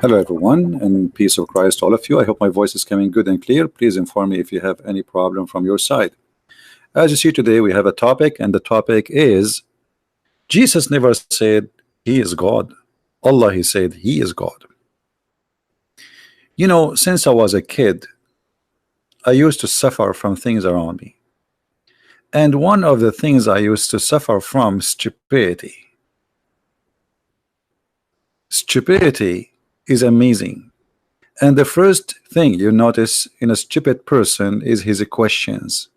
Hello, everyone, and peace of Christ, all of you. I hope my voice is coming good and clear. Please inform me if you have any problem from your side. As you see today, we have a topic, and the topic is Jesus never said he is God. Allah, he said he is God. You know, since I was a kid, I used to suffer from things around me. And one of the things I used to suffer from is stupidity. Stupidity is amazing. And the first thing you notice in a stupid person is his questions.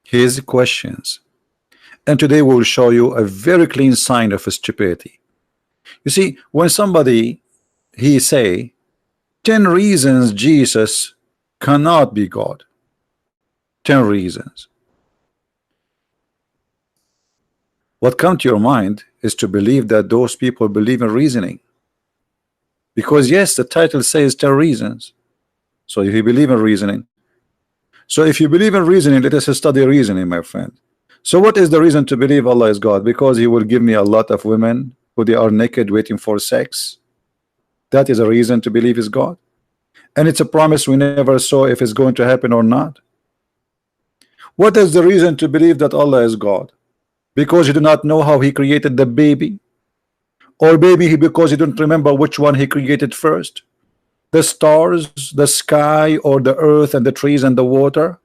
His questions. And today we will show you a very clean sign of stupidity. You see, when somebody he say 10 reasons Jesus cannot be God. 10 reasons. What comes to your mind is to believe that those people believe in reasoning. Because yes, the title says 10 reasons. So if you believe in reasoning. So if you believe in reasoning, let us study reasoning, my friend. So what is the reason to believe Allah is God? Because he will give me a lot of women who they are naked waiting for sex. That is a reason to believe is God. And it's a promise we never saw if it's going to happen or not. What is the reason to believe that Allah is God? Because you do not know how he created the baby? Or maybe because you don't remember which one he created first? The stars, the sky, or the earth and the trees and the water?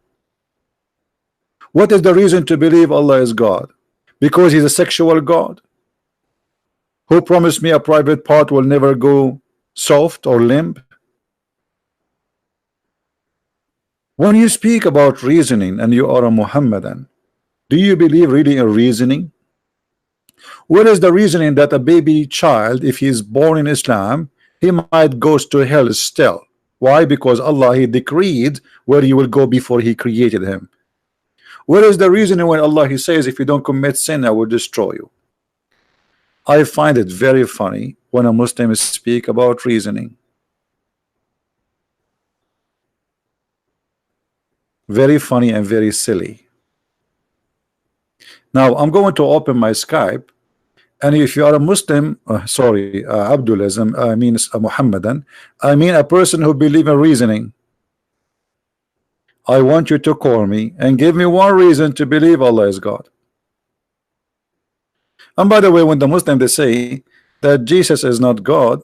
What is the reason to believe Allah is God? Because he's a sexual God who promised me a private part will never go soft or limp? When you speak about reasoning and you are a Muhammadan, do you believe really in reasoning? What is the reasoning that a baby child, if he is born in Islam, he might goes to hell still? Why? Because Allah he decreed where he will go before he created him. What is the reason when Allah he says if you don't commit sin I will destroy you? I find it very funny when a Muslim speak about reasoning. Very funny and very silly. Now I'm going to open my Skype, and if you are a Muslim, Abdulism, I mean a Muhammadan, I mean a person who believe in reasoning, I want you to call me and give me one reason to believe Allah is God. And by the way, when the Muslim they say that Jesus is not God,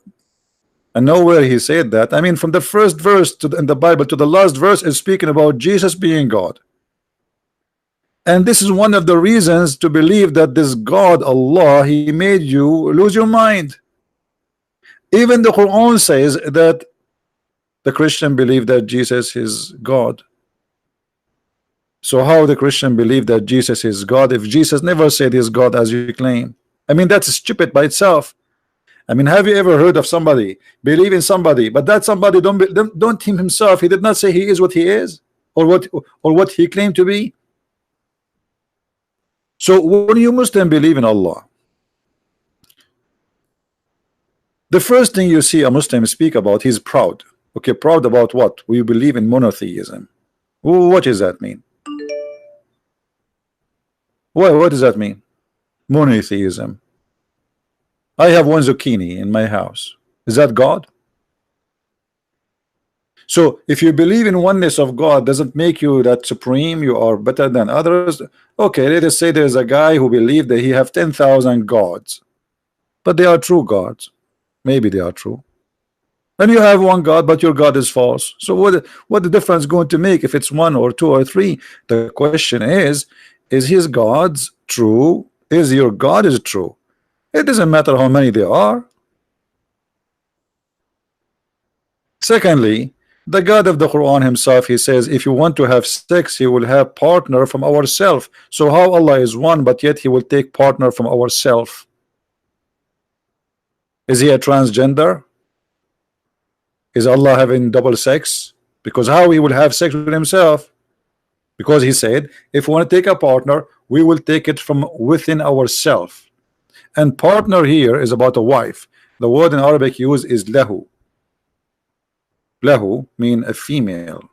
and nowhere he said that, I mean from the first verse in the Bible to the last verse is speaking about Jesus being God. And this is one of the reasons to believe that this God Allah he made you lose your mind. Even the Quran says that the Christian believe that Jesus is God. So how the Christian believe that Jesus is God if Jesus never said he's God as you claim? I mean that's stupid by itself. I mean, have you ever heard of somebody believe in somebody, but that somebody don't him himself, he did not say he is what he is, or what he claimed to be? So when you Muslim believe in Allah, the first thing you see a Muslim speak about, he's proud. Okay, proud about what? We believe in monotheism. What does that mean? What does that mean? Monotheism. I have one zucchini in my house. Is that God? So if you believe in oneness of God, doesn't make you that supreme, you are better than others. Okay, let us say there's a guy who believed that he have 10,000 gods, but they are true gods. Maybe they are true. And you have one God, but your God is false. So what the difference going to make if it's one or two or three? The question is his God's true? Is your God is true? It doesn't matter how many there are. Secondly, the God of the Quran himself, he says if you want to have sex he will have partner from ourself. So how Allah is one but yet he will take partner from ourself? Is he a transgender? Is Allah having double sex? Because how he will have sex with himself? Because he said if we want to take a partner we will take it from within ourselves. And partner here is about a wife. The word in Arabic used is lahu. Lahu mean a female.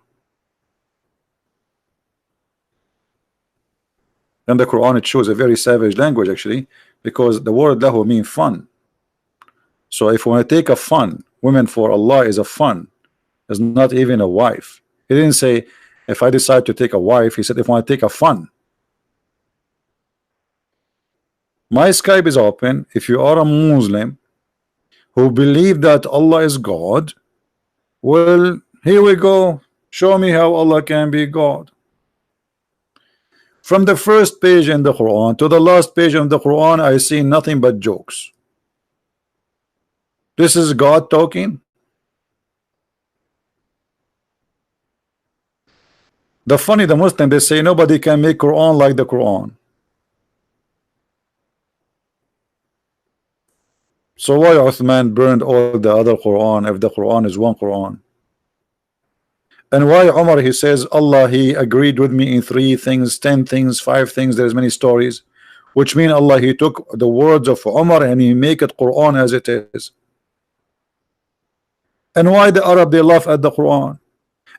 In the Quran it shows a very savage language actually, because the word lahu means fun. So if we want to take a fun, women for Allah is a fun, is not even a wife. He didn't say if I decide to take a wife, he said if I want to take a fun. My Skype is open. If you are a Muslim who believe that Allah is God, well, here we go. Show me how Allah can be God. From the first page in the Quran to the last page of the Quran, I see nothing but jokes. This is God talking. The funny, the Muslim, they say nobody can make Quran like the Quran. So why Uthman burned all the other Quran if the Quran is one Quran? And why Umar, he says Allah, he agreed with me in 3 things, 10 things, 5 things, there's many stories, which mean Allah, he took the words of Umar and he make it Quran as it is. And why the Arab, they laugh at the Quran?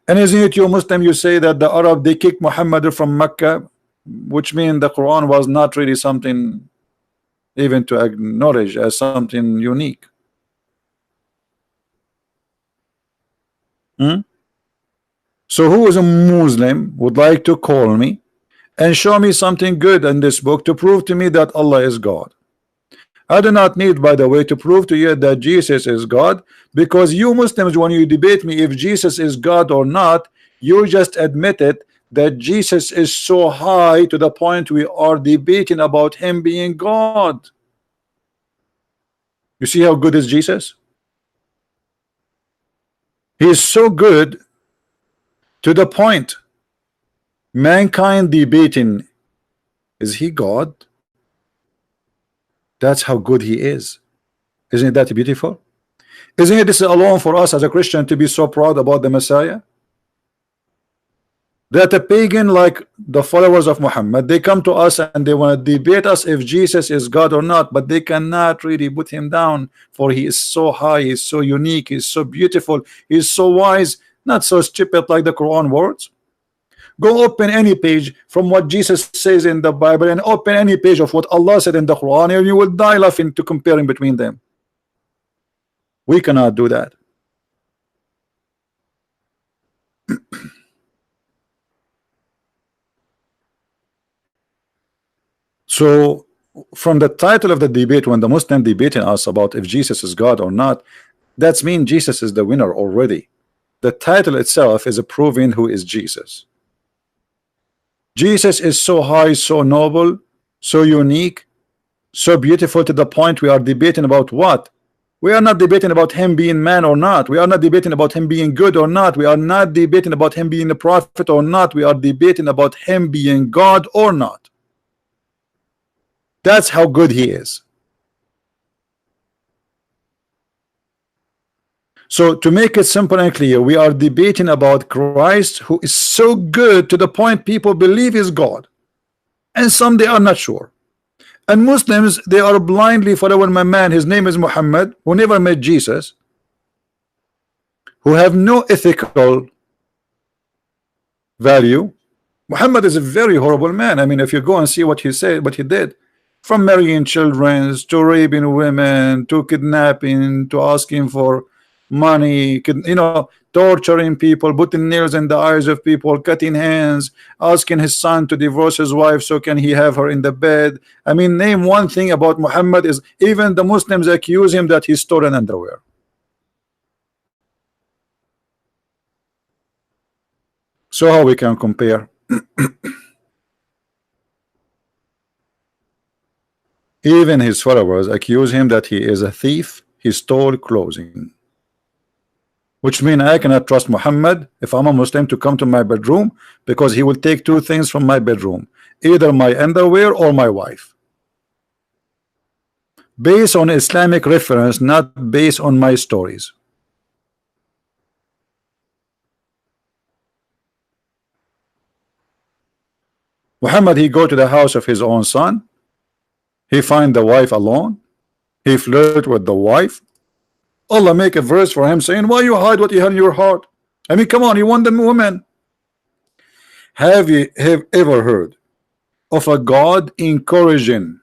And isn't it you Muslim, you say that the Arab, they kicked Muhammad from Mecca, which means the Quran was not really something even to acknowledge as something unique. So who is a Muslim would like to call me and show me something good in this book to prove to me that Allah is God? I do not need, by the way, to prove to you that Jesus is God, because you Muslims, when you debate me if Jesus is God or not, you just admitted that Jesus is so high to the point we are debating about him being God. You see how good is Jesus? He is so good to the point mankind debating, is he God? That's how good he is. Isn't that beautiful? Isn't it this alone for us as a Christian to be so proud about the Messiah? That a pagan like the followers of Muhammad, they come to us and they want to debate us if Jesus is God or not, but they cannot really put him down, for he is so high, he is so unique, he is so beautiful, he is so wise, not so stupid like the Quran words. Go open any page from what Jesus says in the Bible and open any page of what Allah said in the Quran, and you will die laughing to comparing between them. We cannot do that. So from the title of the debate, when the Muslim debating us about if Jesus is God or not, that's mean Jesus is the winner already. The title itself is proving who is Jesus. Jesus is so high, so noble, so unique, so beautiful, to the point we are debating about what? We are not debating about him being man or not. We are not debating about him being good or not. We are not debating about him being a prophet or not. We are debating about him being God or not. That's how good he is. So to make it simple and clear, we are debating about Christ, who is so good to the point people believe is God, and some they are not sure. And Muslims, they are blindly following my man, his name is Muhammad, who never met Jesus, who have no ethical value. Muhammad is a very horrible man. I mean, if you go and see what he said, what he did, from marrying children to raping women to kidnapping to asking for money, torturing people, putting nails in the eyes of people, cutting hands, asking his son to divorce his wife so can he have her in the bed. I mean, name one thing about Muhammad is even the Muslims accuse him that he stole an underwear. So how we can compare? Even his followers accuse him that he is a thief, he stole clothing. Which means I cannot trust Muhammad if I'm a Muslim to come to my bedroom, because he will take 2 things from my bedroom, either my underwear or my wife. Based on Islamic reference, not based on my stories. Muhammad, he go to the house of his own son, he find the wife alone, he flirt with the wife. Allah make a verse for him saying, why you hide what you have in your heart? I mean, come on, you want the woman. Have you ever heard of a God encouraging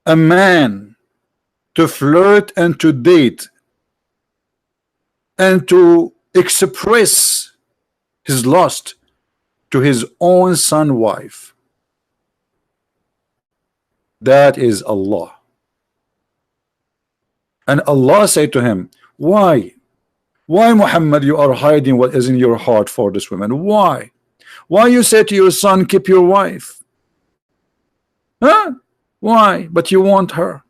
a man to flirt and to date and to express his lust to his own son wife? That is Allah. And Allah said to him, why Muhammad, you are hiding what is in your heart for this woman? Why you say to your son, keep your wife? Huh? Why? But you want her.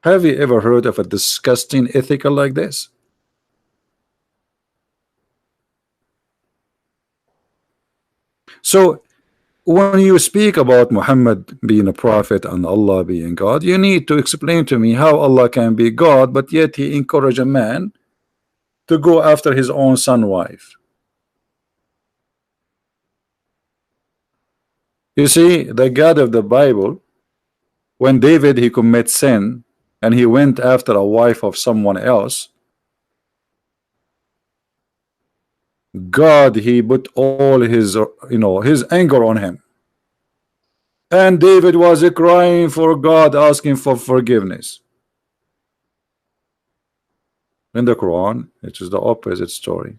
Have you ever heard of a disgusting ethical like this? So when you speak about Muhammad being a prophet and Allah being God, you need to explain to me how Allah can be God, but yet he encouraged a man to go after his own son wife. You see, the God of the Bible, when David he commit sin and he went after a wife of someone else, God he put all his his anger on him, and David was crying for God, asking for forgiveness. In the Quran it is the opposite story.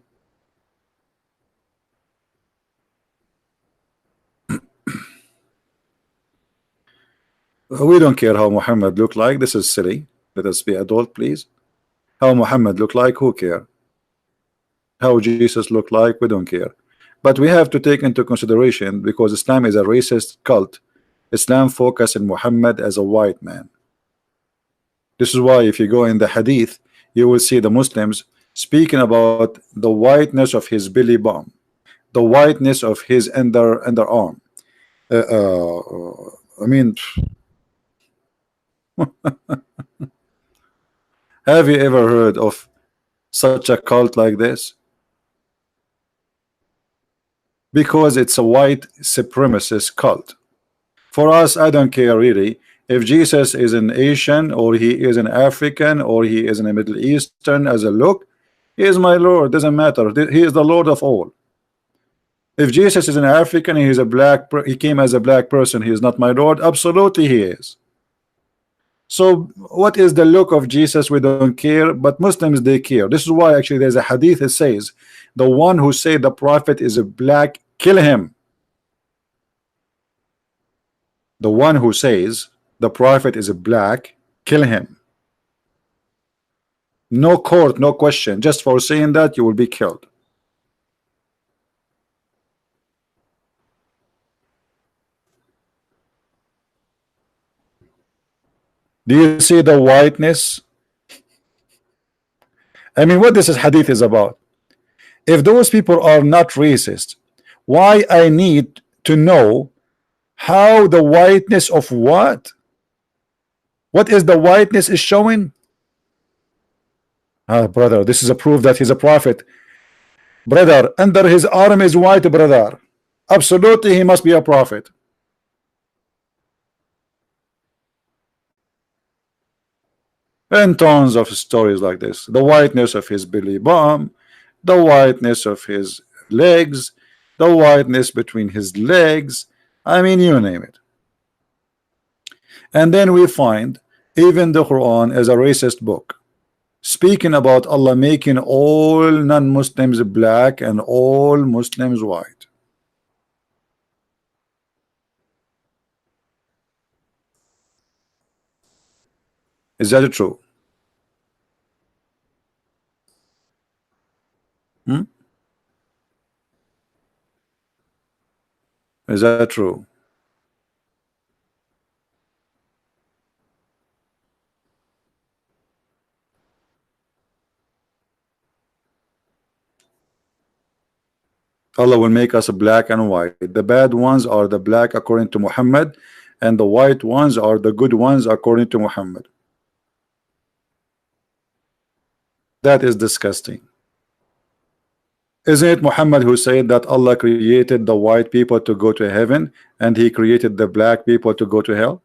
We don't care how Muhammad looked like. This is silly. Let us be adult, please. How Muhammad looked like, who care? How Jesus looked like, we don't care. But we have to take into consideration, because Islam is a racist cult, Islam focused on Muhammad as a white man. This is why if you go in the hadith, you will see the Muslims speaking about the whiteness of his belly button, the whiteness of his underarm. I mean, have you ever heard of such a cult like this? Because it's a white supremacist cult. For us, I don't care really if Jesus is an Asian or he is an African or he is in a Middle Eastern. As a look, he is my Lord, doesn't matter. He is the Lord of all. If Jesus is an African, he is a black, he came as a black person, he is not my Lord. Absolutely he is. So what is the look of Jesus? We don't care, but Muslims they care. This is why actually there's a hadith that says the one who say the prophet is a black, kill him. The one who says the prophet is a black, kill him. No court, no question. Just for saying that, you will be killed. Do you see the whiteness? I mean, what this hadith is about? If those people are not racist, why I need to know how the whiteness of what? What is the whiteness is showing? Ah, brother, this is a proof that he's a prophet. Brother, under his arm is white, brother. Absolutely, he must be a prophet. And tons of stories like this. The whiteness of his belly button, the whiteness of his legs, the whiteness between his legs. I mean, you name it. And then we find even the Quran as a racist book, speaking about Allah making all non-Muslims black and all Muslims white. Is that true? Hmm? Is that true? Allah will make us black and white. The bad ones are the black according to Muhammad, and the white ones are the good ones according to Muhammad. That is disgusting. Isn't it Muhammad who said that Allah created the white people to go to heaven and he created the black people to go to hell?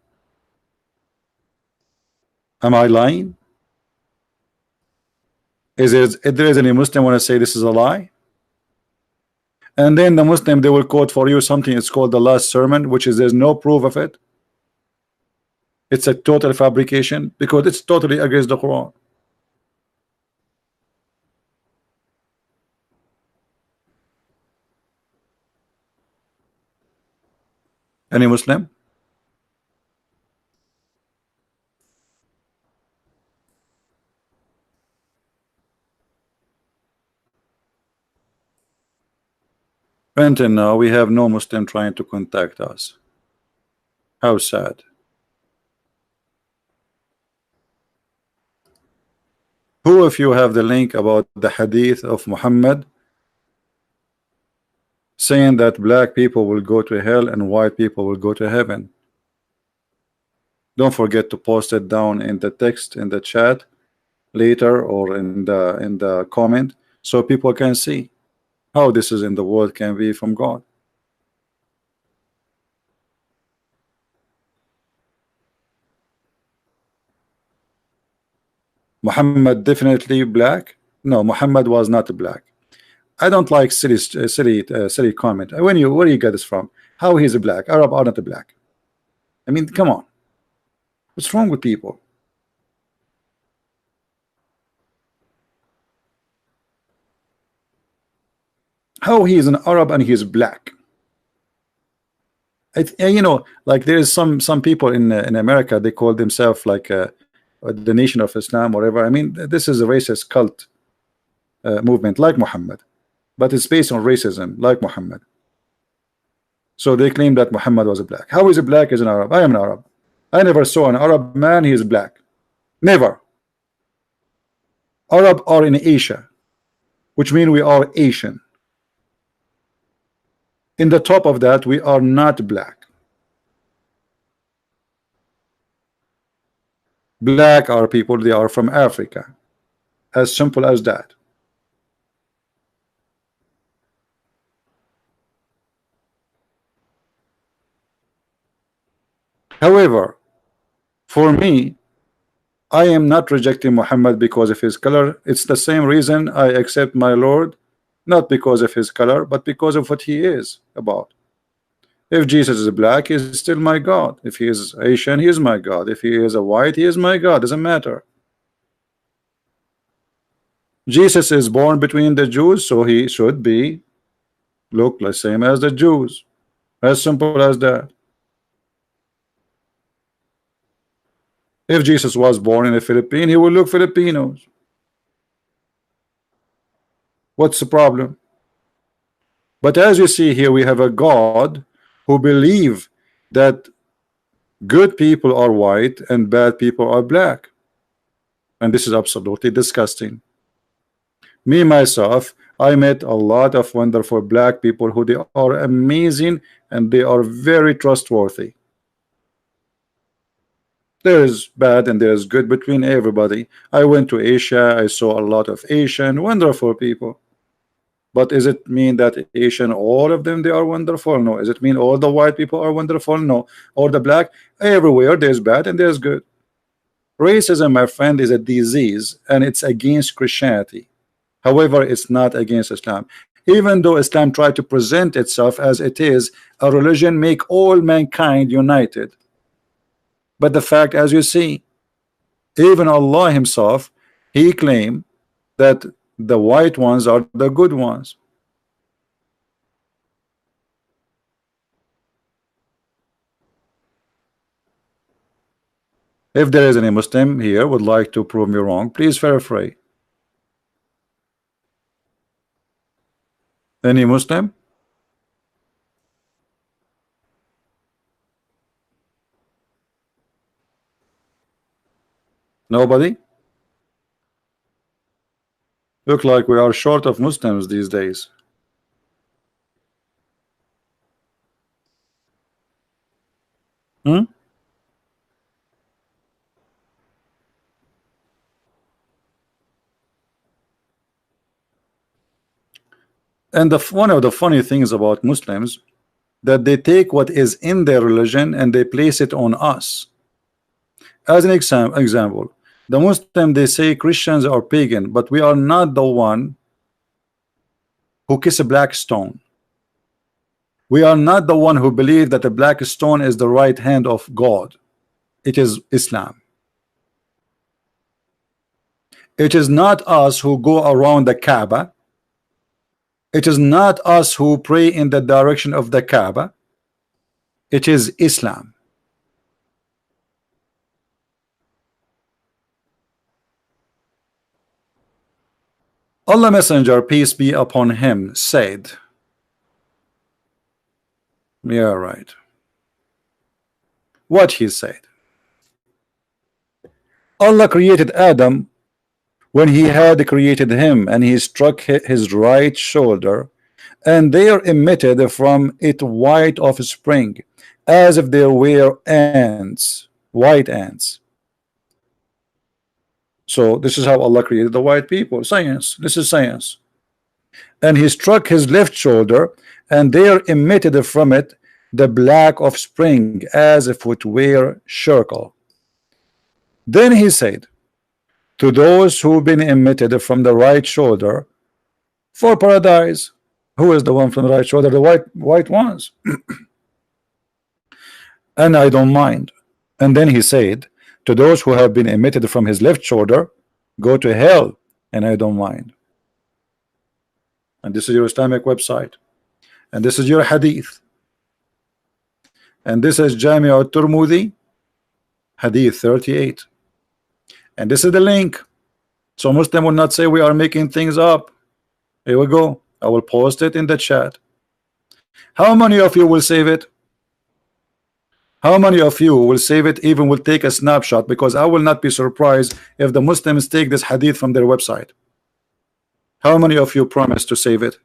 Am I lying? Is there any Muslim want to say this is a lie? And then the Muslim, they will quote for you something, it's called the last sermon, which is there's no proof of it. It's a total fabrication because it's totally against the Quran. Any Muslim? Until now, we have no Muslim trying to contact us. How sad. Who, if you have the link about the hadith of Muhammad saying that black people will go to hell and white people will go to heaven? Don't forget to post it down in the text in the chat later or in the comment so people can see how this is in the world can be from God. Muhammad definitely black? No, Muhammad was not black. I don't like silly comment. Where do you get this from? How he's a black? Arab are not a black. I mean, come on. What's wrong with people? How he is an Arab and he is black? You know, like there is some people in America, they call themselves like the Nation of Islam, whatever. I mean, this is a racist cult movement like Muhammad, but it's based on racism like Muhammad. So they claim that Muhammad was a black. How is a black as an Arab? I am an Arab. I never saw an Arab man, he is black. Never. Arab are in Asia, which means we are Asian. In the top of that, we are not black. Black are people, they are from Africa. As simple as that. However, for me, I am not rejecting Muhammad because of his color. It's the same reason I accept my Lord, not because of his color, but because of what he is about. If Jesus is black, he's still my God. If he is Asian, he is my God. If he is a white, he is my God. Doesn't matter. Jesus is born between the Jews, so he should be look the same as the Jews. As simple as that. If Jesus was born in the Philippines, he will look Filipinos. What's the problem? But as you see here, we have a God who believe that good people are white and bad people are black. And this is absolutely disgusting. Me, myself, I met a lot of wonderful black people who they are amazing and they are very trustworthy. There is bad and there is good between everybody. I went to Asia, I saw a lot of Asian wonderful people. But is it mean that Asian, all of them, they are wonderful? No. Is it mean all the white people are wonderful? No. Or the black? Everywhere there's bad and there's good. Racism, my friend, is a disease and it's against Christianity. However, it's not against Islam. Even though Islam tried to present itself as it is a religion, make all mankind united. But the fact, as you see, even Allah himself, he claimed that the white ones are the good ones. If there is any Muslim here would like to prove me wrong, please feel free. Any Muslim? Nobody? Look like we are short of Muslims these days. Hmm? And one of the funny things about Muslims, that they take what is in their religion and they place it on us. As an example, the Muslim, they say Christians are pagan, but we are not the one who kiss a black stone. We are not the one who believe that the black stone is the right hand of God. It is Islam. It is not us who go around the Kaaba. It is not us who pray in the direction of the Kaaba. It is Islam. Allah Messenger, peace be upon him, said, yeah, right. What he said. Allah created Adam when he had created him, and he struck his right shoulder, and there emitted from it white offspring, as if there were ants, white ants. So this is how Allah created the white people. Science. This is science. And he struck his left shoulder, and there emitted from it the black offspring, as if it were charcoal. Then he said, to those who've been emitted from the right shoulder for paradise. Who is the one from the right shoulder? The white ones. And I don't mind. And then he said, to those who have been emitted from his left shoulder, go to hell, and I don't mind. And this is your Islamic website, and this is your hadith, and this is Jami' al-Tirmidhi, hadith 38, and this is the link. So Muslim will not say we are making things up. Here we go. I will post it in the chat. How many of you will save it? How many of you will save it, even will take a snapshot? Because I will not be surprised if the Muslims take this hadith from their website. How many of you promise to save it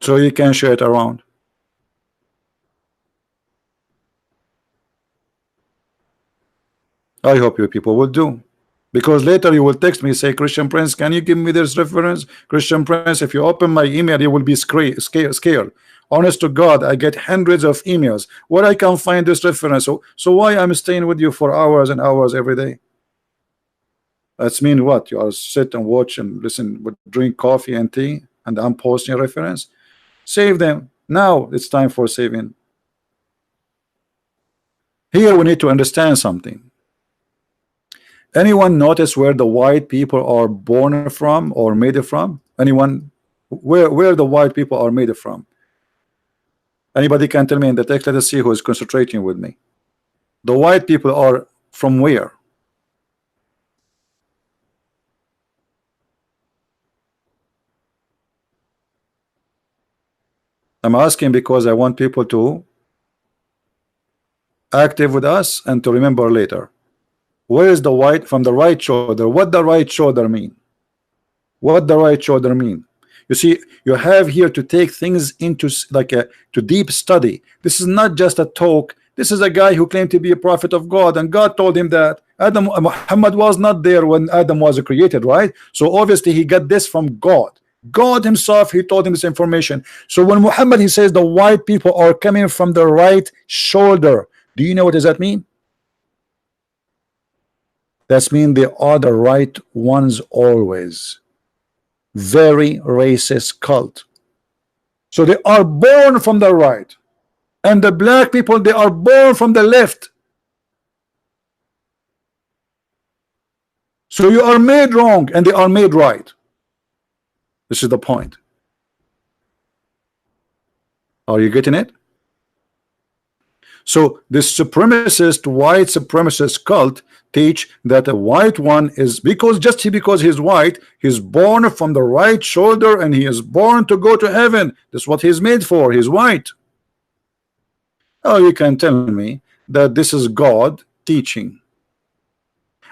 so you can share it around? I hope you people will do, because later you will text me, say, Christian Prince, can you give me this reference? Christian Prince, if you open my email, you will be scared. Honest to God, I get hundreds of emails where I can find this reference. So why I'm staying with you for hours and hours every day? That's mean what? You are sit and watch and listen, drink coffee and tea, and I'm posting a reference. Save them. Now it's time for saving. Here we need to understand something. Anyone notice where the white people are born from or made from? Anyone? Where the white people are made from? Anybody can tell me in the text? Let us see who is concentrating with me. The white people are from where? I'm asking because I want people to active with us and to remember later. Where is the white from the right shoulder? What the right shoulder mean? What the right shoulder mean? You see, you have here to take things into like to deep study. This is not just a talk. This is a guy who claimed to be a prophet of God, and God told him that Muhammad was not there when Adam was created, right? So obviously he got this from God. God himself, he told him this information. So when Muhammad, he says the white people are coming from the right shoulder, do you know what does that mean? That means they are the right ones always. Very racist cult. So they are born from the right, and the black people, they are born from the left. So you are made wrong and they are made right. This is the point. Are you getting it? So this supremacist, white supremacist cult teach that a white one is because he's white, he's born from the right shoulder and he is born to go to heaven. That's what he's made for. He's white. Oh, you can tell me that this is God teaching.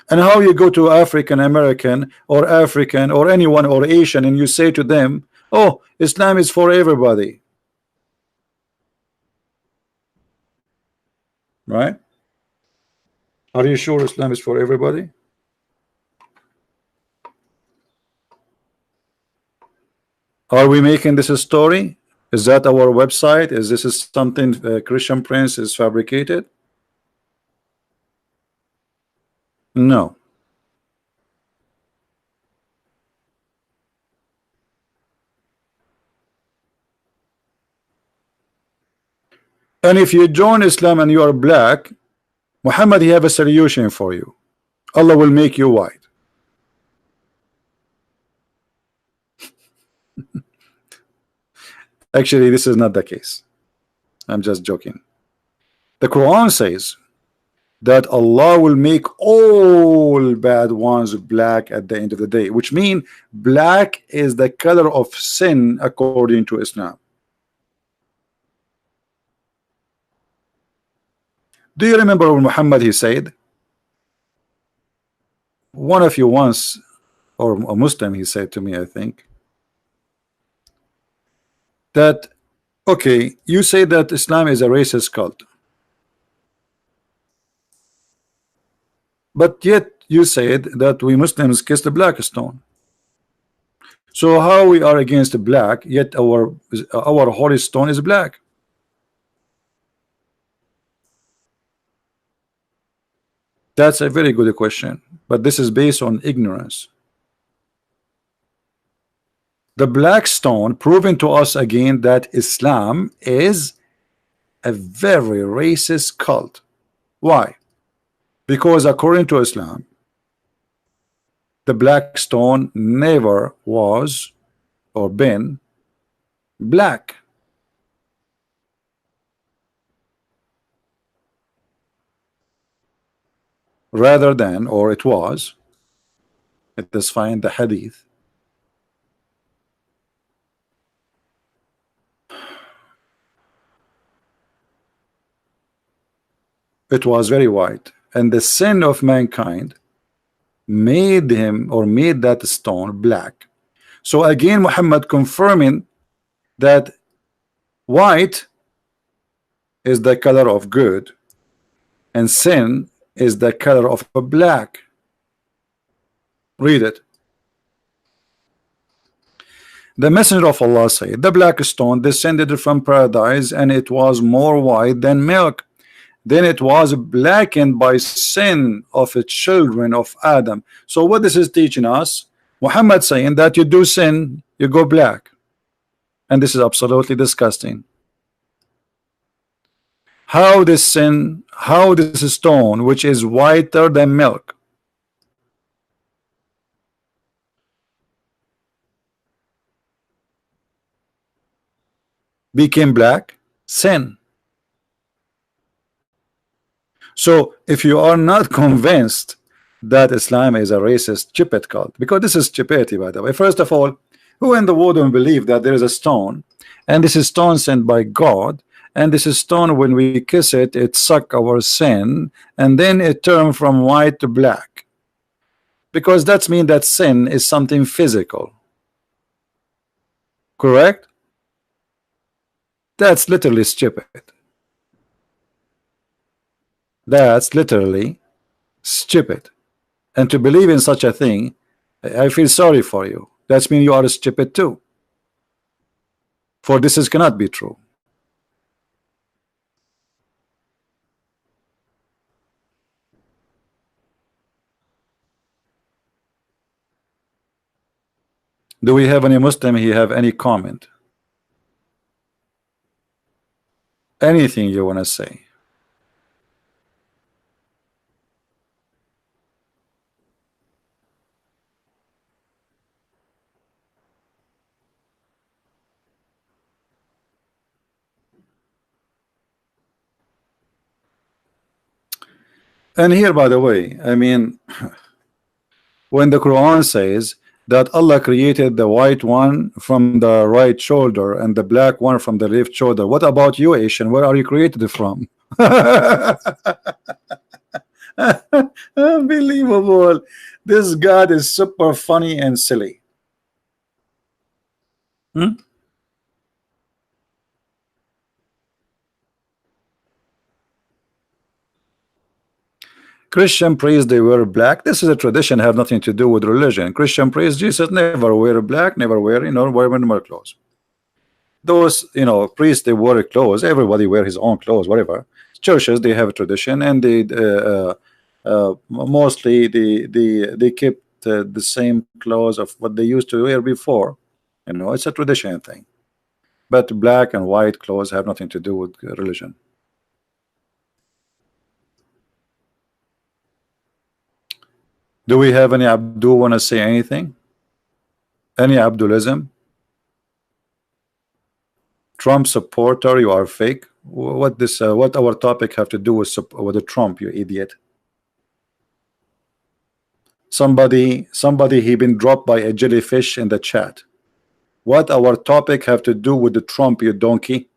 And how you go to African American or African or anyone or Asian and you say to them, oh, Islam is for everybody. Right? Are you sure Islam is for everybody? Are we making this a story? Is that our website? Is this something Christian Prince is fabricated? No. And if you join Islam and you are black, Muhammad, he have a solution for you. Allah will make you white. Actually, this is not the case. I'm just joking. The Quran says that Allah will make all bad ones black at the end of the day, which means black is the color of sin according to Islam. Do you remember when Muhammad he said, one of you once, or a Muslim, he said to me, I think, that okay, you say that Islam is a racist cult, but yet you said that we Muslims kiss the black stone. So how we are against the black, yet our holy stone is black? That's a very good question, but this is based on ignorance. The black stone proving to us again that Islam is a very racist cult. Why? Because according to Islam, the black stone never was or been black. Rather than, or it was, let us find the hadith. It was very white, and the sin of mankind made him, or made that stone black. So again, Muhammad confirming that white is the color of good and sin is the color of a black. Read it. The messenger of Allah said, the black stone descended from paradise, and it was more white than milk. Then it was blackened by sin of the children of Adam. So what this is teaching us, Muhammad saying that you do sin, you go black, and this is absolutely disgusting. How this sin, how this stone, which is whiter than milk, became black? Sin. So if you are not convinced that Islam is a racist stupid cult, because this is stupidity, by the way. First of all, who in the world will believe that there is a stone, and this is stone sent by God, and this is stone, when we kiss it, it suck our sin, and then it turn from white to black? Because that's mean that sin is something physical. Correct? That's literally stupid. That's literally stupid. And to believe in such a thing, I feel sorry for you. That's mean you are stupid too. For this is cannot be true. Do we have any Muslim here have any comment? Anything you want to say? And here, by the way, I mean, when the Quran says that Allah created the white one from the right shoulder and the black one from the left shoulder, what about you, Asian? Where are you created from? Unbelievable. This God is super funny and silly. Christian priests, they wear black. This is a tradition, have nothing to do with religion. Christian priests, Jesus never wear black, never wear, wear minimal clothes. Those, priests, they wear clothes. Everybody wear his own clothes, whatever. Churches, they have a tradition, and they mostly they keep the same clothes of what they used to wear before. It's a tradition thing. But black and white clothes have nothing to do with religion. Do we have any Abdul want to say anything? Any Abdulism? Trump supporter, you are fake. What this? What our topic have to do with the Trump? You idiot. Somebody he been dropped by a jellyfish in the chat. What our topic have to do with the Trump, you donkey?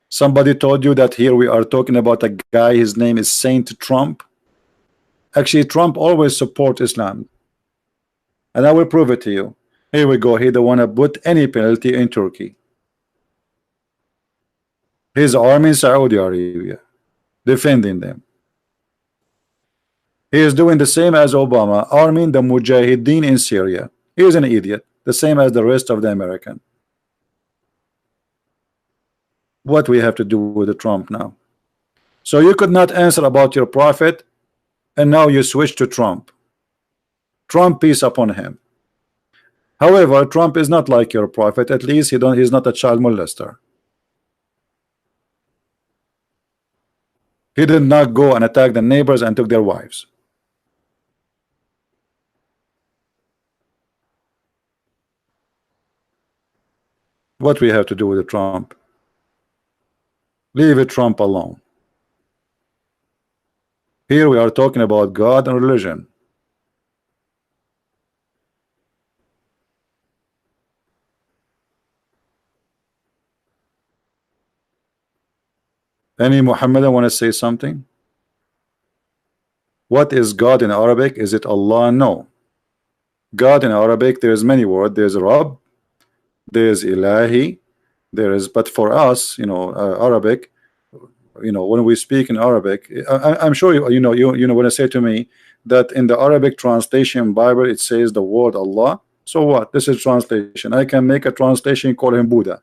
Somebody told you that here we are talking about a guy, his name is Saint Trump. Actually, Trump always support Islam, and I will prove it to you. Here we go. He don't want to put any penalty in Turkey. His army in Saudi Arabia defending them. He is doing the same as Obama, arming the Mujahideen in Syria. He is an idiot, the same as the rest of the American. What we have to do with the Trump now? So you could not answer about your prophet, and now you switch to Trump. Trump, peace upon him. However, Trump is not like your prophet. At least he's not a child molester. He did not go and attack the neighbors and took their wives. What we have to do with the Trump? Leave it Trump alone. Here we are talking about God and religion. Any Muhammadan want to say something? What is God in Arabic? Is it Allah? No. God in Arabic, there's many words. There's Rabb, there's Ilahi, there is, but for us, you know, Arabic, you know, when we speak in Arabic, I'm sure you know when I say to me that in the Arabic translation Bible it says the word Allah. So what? This is translation. I can make a translation, call him Buddha,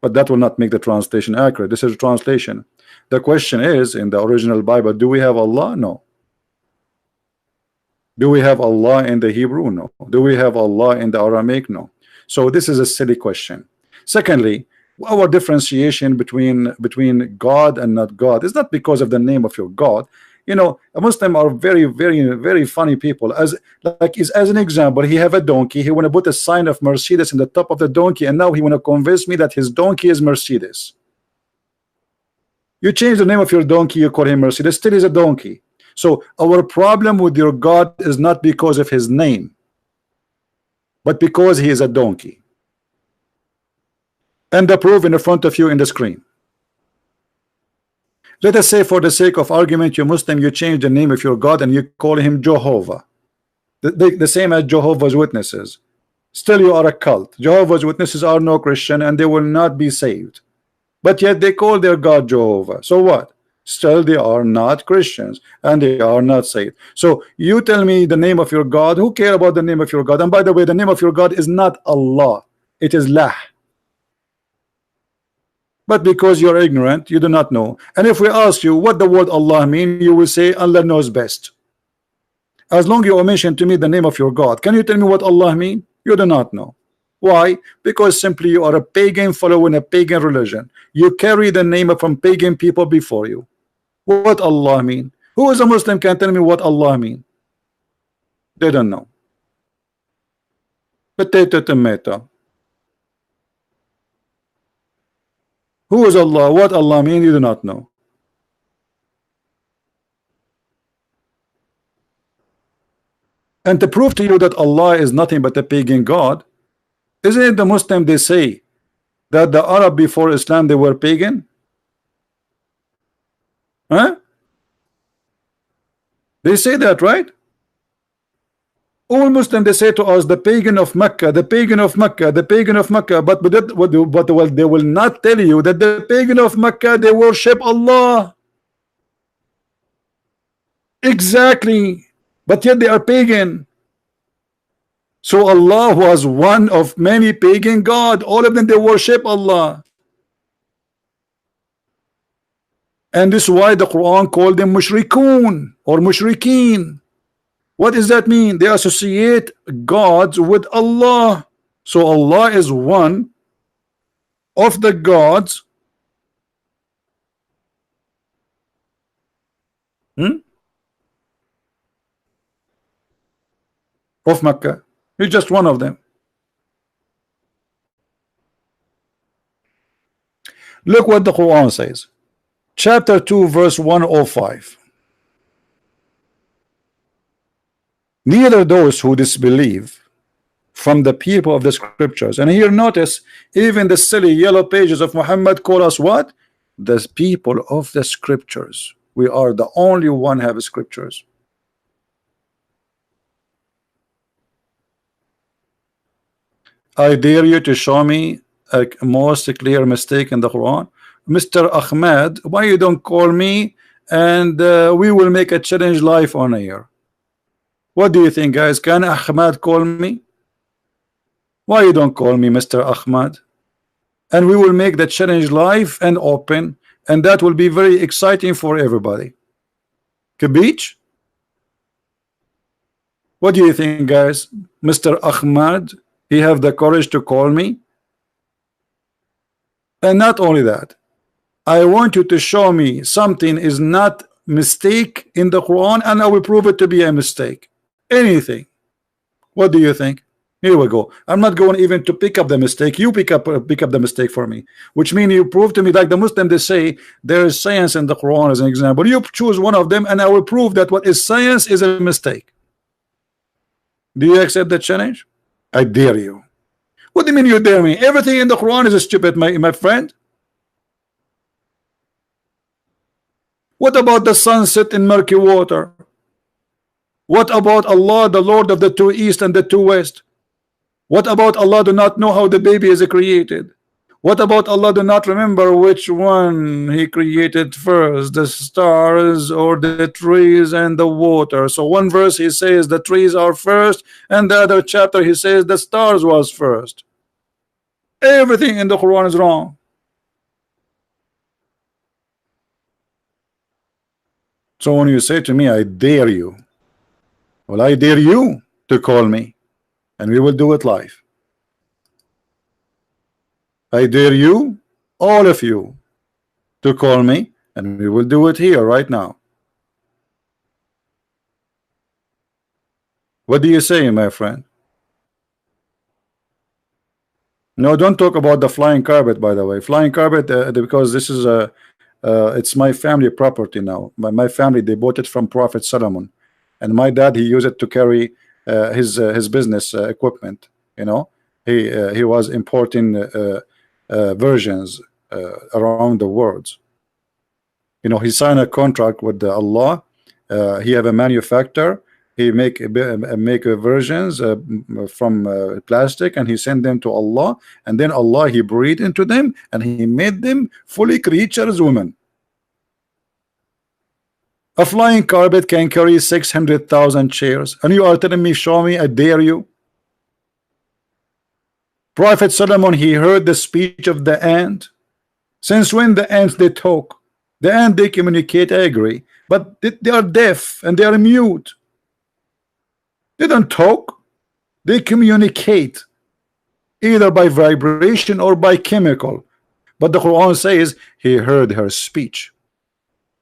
but that will not make the translation accurate. This is a translation. The question is, in the original Bible, do we have Allah? No. Do we have Allah in the Hebrew? No. Do we have Allah in the Aramaic? No. So this is a silly question. Secondly, our differentiation between God and not God is not because of the name of your God. You know, a Muslim are very funny people. As an example, he have a donkey. He want to put a sign of Mercedes in the top of the donkey, and now he want to convince me that his donkey is Mercedes. You change the name of your donkey, you call him Mercedes, still is a donkey. So our problem with your God is not because of his name, but because he is a donkey. And the proof in front of you in the screen. Let us say, for the sake of argument, you Muslim, you change the name of your God and you call him Jehovah, the same as Jehovah's Witnesses. Still you are a cult. Jehovah's Witnesses are no Christian and they will not be saved, but yet they call their God Jehovah. So what? Still they are not Christians and they are not saved. So you tell me the name of your God. Who care about the name of your God? And by the way, the name of your God is not Allah, it is Lah. But because you're ignorant, you do not know. And if we ask you what the word Allah means, you will say Allah knows best. As long as you mention to me the name of your God, can you tell me what Allah means? You do not know. Why? Because simply you are a pagan following a pagan religion. You carry the name from pagan people before you. What Allah mean? Who is a Muslim can tell me what Allah mean? They don't know. Potato, tomato. Who is Allah? What Allah mean? You do not know. And to prove to you that Allah is nothing but a pagan God, isn't it the Muslim they say that the Arab before Islam they were pagan? Huh? They say that, right? All Muslims they say to us the pagan of Mecca, the pagan of Mecca, the pagan of Mecca, but they will not tell you that the pagan of Mecca they worship Allah. Exactly, but yet they are pagan. So Allah was one of many pagan gods. All of them they worship Allah. And this is why the Quran called them mushrikun or mushrikeen. What does that mean? They associate gods with Allah. So Allah is one of the gods Hmm? Of Mecca. He's just one of them. Look what the Quran says. Chapter 2, verse 105. Neither those who disbelieve from the people of the scriptures. And here notice, even the silly yellow pages of Muhammad call us what? The people of the scriptures. We are the only one have scriptures. I dare you to show me a most clear mistake in the Quran. Mr. Ahmed, why you don't call me and we will make a challenge live on air? What do you think, guys? Can Ahmed call me? Why you don't call me, Mr. Ahmed? And we will make the challenge live and open, and that will be very exciting for everybody. Beach? What do you think, guys? Mr. Ahmed, he have the courage to call me? And not only that, I want you to show me something is not mistake in the Quran, and I will prove it to be a mistake. Anything. What do you think? Here we go. I'm not going even to pick up the mistake. You pick up the mistake for me, which means you prove to me, like the Muslim, they say there is science in the Quran as an example. You choose one of them, and I will prove that what is science is a mistake. Do you accept that challenge? I dare you. What do you mean you dare me? Everything in the Quran is stupid, my friend. What about the sunset in murky water? What about Allah, the Lord of the two east and the two west? What about Allah do not know how the baby is created? What about Allah do not remember which one he created first, the stars or the trees and the water? So one verse he says the trees are first, and the other chapter he says the stars was first. Everything in the Quran is wrong. So when you say to me, I dare you, well, I dare you to call me, and we will do it live. I dare you, all of you, to call me, and we will do it here right now. What do you say, my friend? No, don't talk about the flying carpet, by the way. Flying carpet, because this is a it's my family property now. My family, they bought it from Prophet Solomon, and my dad, he used it to carry his business equipment. You know, he was importing versions around the world. You know, he signed a contract with Allah. He have a manufacturer. He make versions from plastic, and he sent them to Allah, and then Allah, he breathed into them, and he made them fully creatures, women. A flying carpet can carry 600,000 chairs, and you are telling me, show me, I dare you. Prophet Solomon, he heard the speech of the ant. Since when the ants they talk? The ant they communicate, I agree, but they are deaf and they are mute. They don't talk, they communicate either by vibration or by chemical. But the Quran says he heard her speech.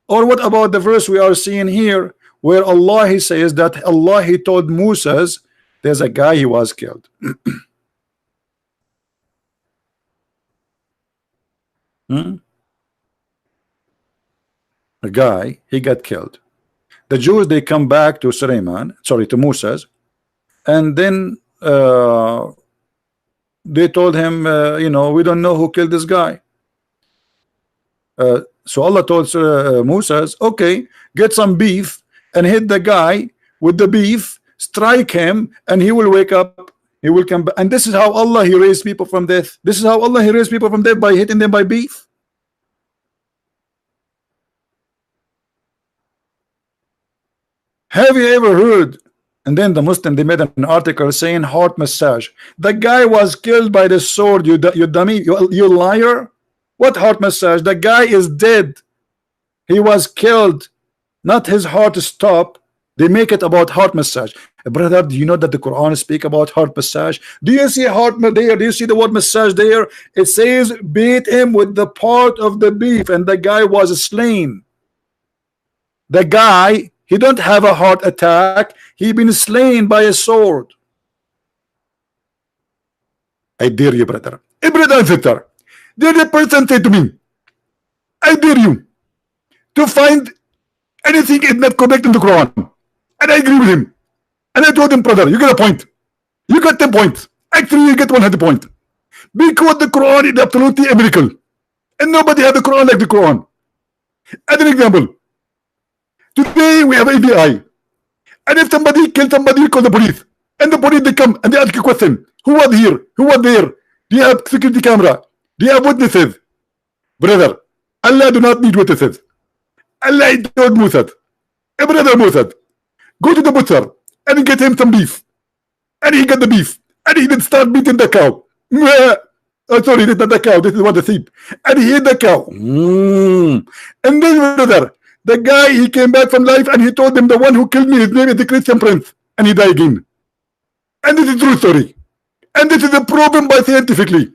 Or what about the verse we are seeing here, where Allah, he says that Allah, he told Moses there's a guy, he was killed. A guy, he got killed. The Jews, they come back to Suleiman, sorry, to Moses, and then they told him, you know, we don't know who killed this guy. So Allah told Moses, okay, get some beef and hit the guy with the beef, strike him, and he will wake up. He will come back. And this is how Allah, he raised people from death. This is how Allah, he raised people from death, by hitting them by beef. Have you ever heard? And then the Muslim, they made an article saying heart massage. The guy was killed by the sword. You dummy, you liar. What heart massage? The guy is dead. He was killed, not his heart stopped. They make it about heart massage. Brother, do you know that the Quran speak about heart massage? Do you see heart there? Do you see the word massage there? It says beat him with the part of the beef, and the guy was slain. The guy, he don't have a heart attack. He been slain by a sword. I dare you, brother. Brother and sister, did the person say to me, I dare you to find anything is not correct in the Quran. And I agree with him. And I told him, brother, you get a point. You got 10 points. Actually, you get 100 points. Because the Quran is absolutely a miracle. And nobody has the Quran like the Quran. As an example, today we have ABI. And if somebody kills somebody, you call the police. And the police, they come and they ask you a question. Who was here? Who was there? Do you have security camera? Do you have witnesses? Brother, Allah do not need witnesses. Allah told Musa, brother Musa, go to the butcher and get him some beef. And he got the beef. And he did start beating the cow. Oh, sorry, this is not the cow. This is what the sheep. And he ate the cow. And then, brother, the guy, he came back from life and he told them the one who killed me, his name is the Christian Prince. And he died again. And this is true story. And this is a proven by scientifically.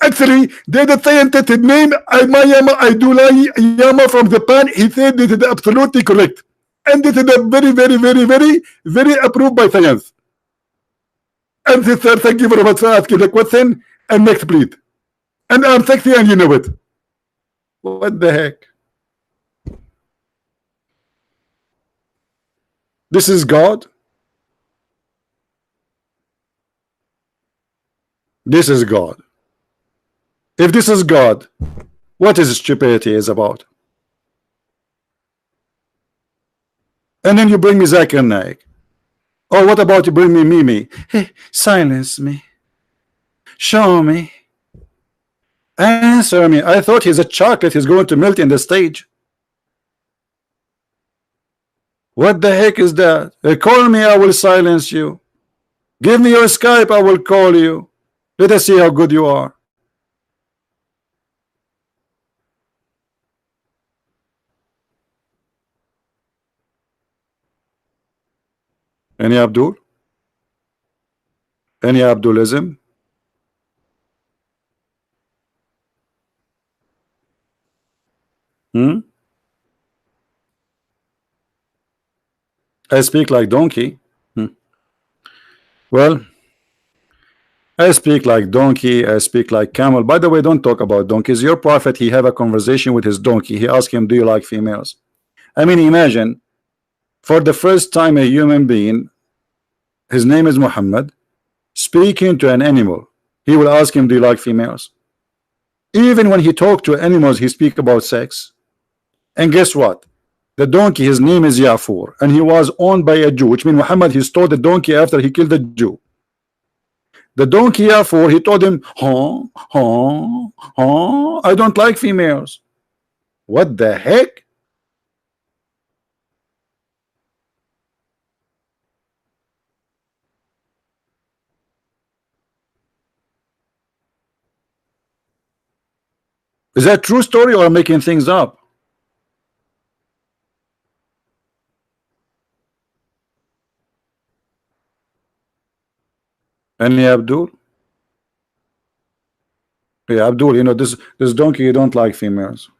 Actually, there's a scientist, his name Amayama Aidulai Yama from Japan. He said this is absolutely correct. And this is a very, very, very, very, very approved by science. And sister, thank you very much for asking the question. And next, please. And I'm sexy and you know it. What the heck? This is God? This is God. If this is God, what is stupidity is about? And then you bring me Zakir Naik. Oh, what about you bring me Mimi? Hey, silence me. Show me. Answer me. I thought he's a chocolate. He's going to melt in the stage. What the heck is that? Call me, I will silence you. Give me your Skype, I will call you. Let us see how good you are. Any Abdul? Any Abdulism? I speak like donkey. Well, I speak like donkey, I speak like camel. By the way, don't talk about donkeys. Your prophet, he have a conversation with his donkey. He asked him, do you like females? I mean, imagine, for the first time a human being, his name is Muhammad, speaking to an animal. He will ask him, do you like females? Even when he talked to animals, he speak about sex. And guess what? The donkey, his name is Yafur, and he was owned by a Jew, which means Muhammad, he stole the donkey after he killed the Jew. The donkey Yafur, he told him, I don't like females. What the heck? Is that true story or making things up? Any Abdul? Yeah, Abdul, you know, this donkey, you don't like females.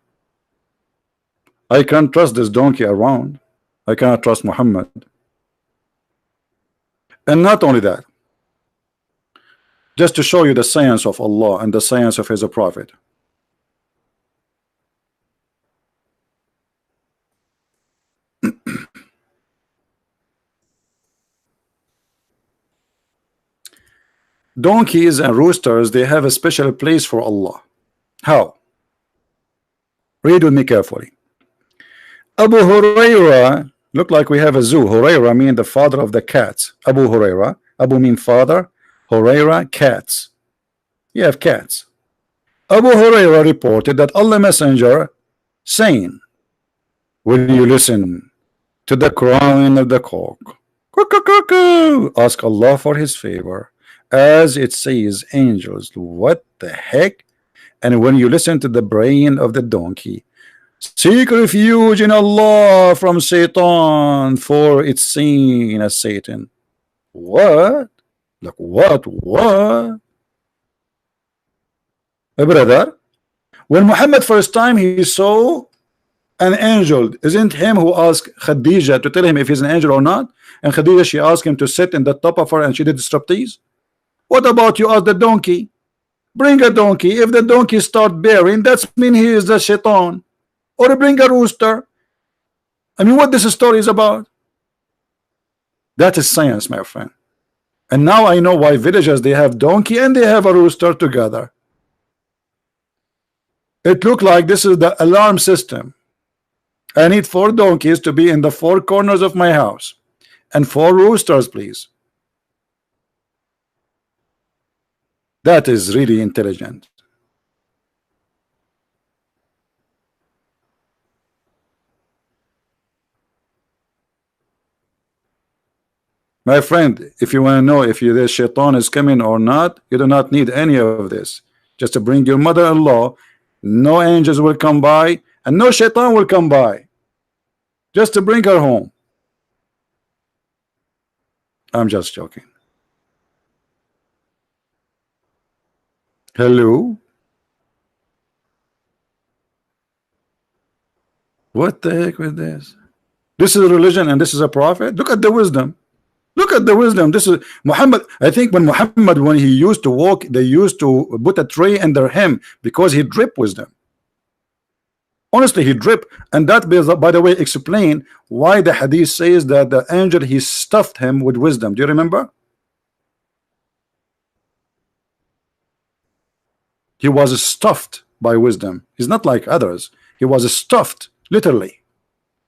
I can't trust this donkey around. I cannot trust Muhammad. And not only that, just to show you the science of Allah and the science of his prophet. Donkeys and roosters, they have a special place for Allah. How? Read with me carefully. Abu Huraira, look like we have a zoo. Huraira means the father of the cats. Abu Huraira. Abu means father. Huraira, cats. You have cats. Abu Huraira reported that Allah Messenger saying, when you listen to the crowing of the cock, ask Allah for his favor, as it says angels. What the heck? And when you listen to the braying of the donkey, seek refuge in Allah from Satan, for it's seen as Satan. What? Like what? Brother, when Muhammad first time he saw An angel, isn't him who asked Khadija to tell him if he's an angel or not? And Khadija, she asked him to sit in the top of her and she did striptease. What about you ask the donkey? Bring a donkey. If the donkey start bearing, that's mean he is the shaitan. Or bring a rooster. I mean, what this story is about? That is science, my friend. And now I know why villagers, they have donkey and they have a rooster together. It looked like this is the alarm system. I need 4 donkeys to be in the 4 corners of my house. And 4 roosters, please. That is really intelligent. My friend, if you want to know if the shaitan is coming or not, you do not need any of this. Just to bring your mother-in-law, no angels will come by, and no shaitan will come by. Just to bring her home. I'm just joking. Hello? What the heck with this? This is a religion and this is a prophet? Look at the wisdom. Look at the wisdom. This is Muhammad. I think when he used to walk, they used to put a tray under him because he dripped wisdom. Honestly, he dripped. And that, by the way, explain why the hadith says that the angel, he stuffed him with wisdom. Do you remember? He was stuffed by wisdom. He's not like others. He was stuffed, literally.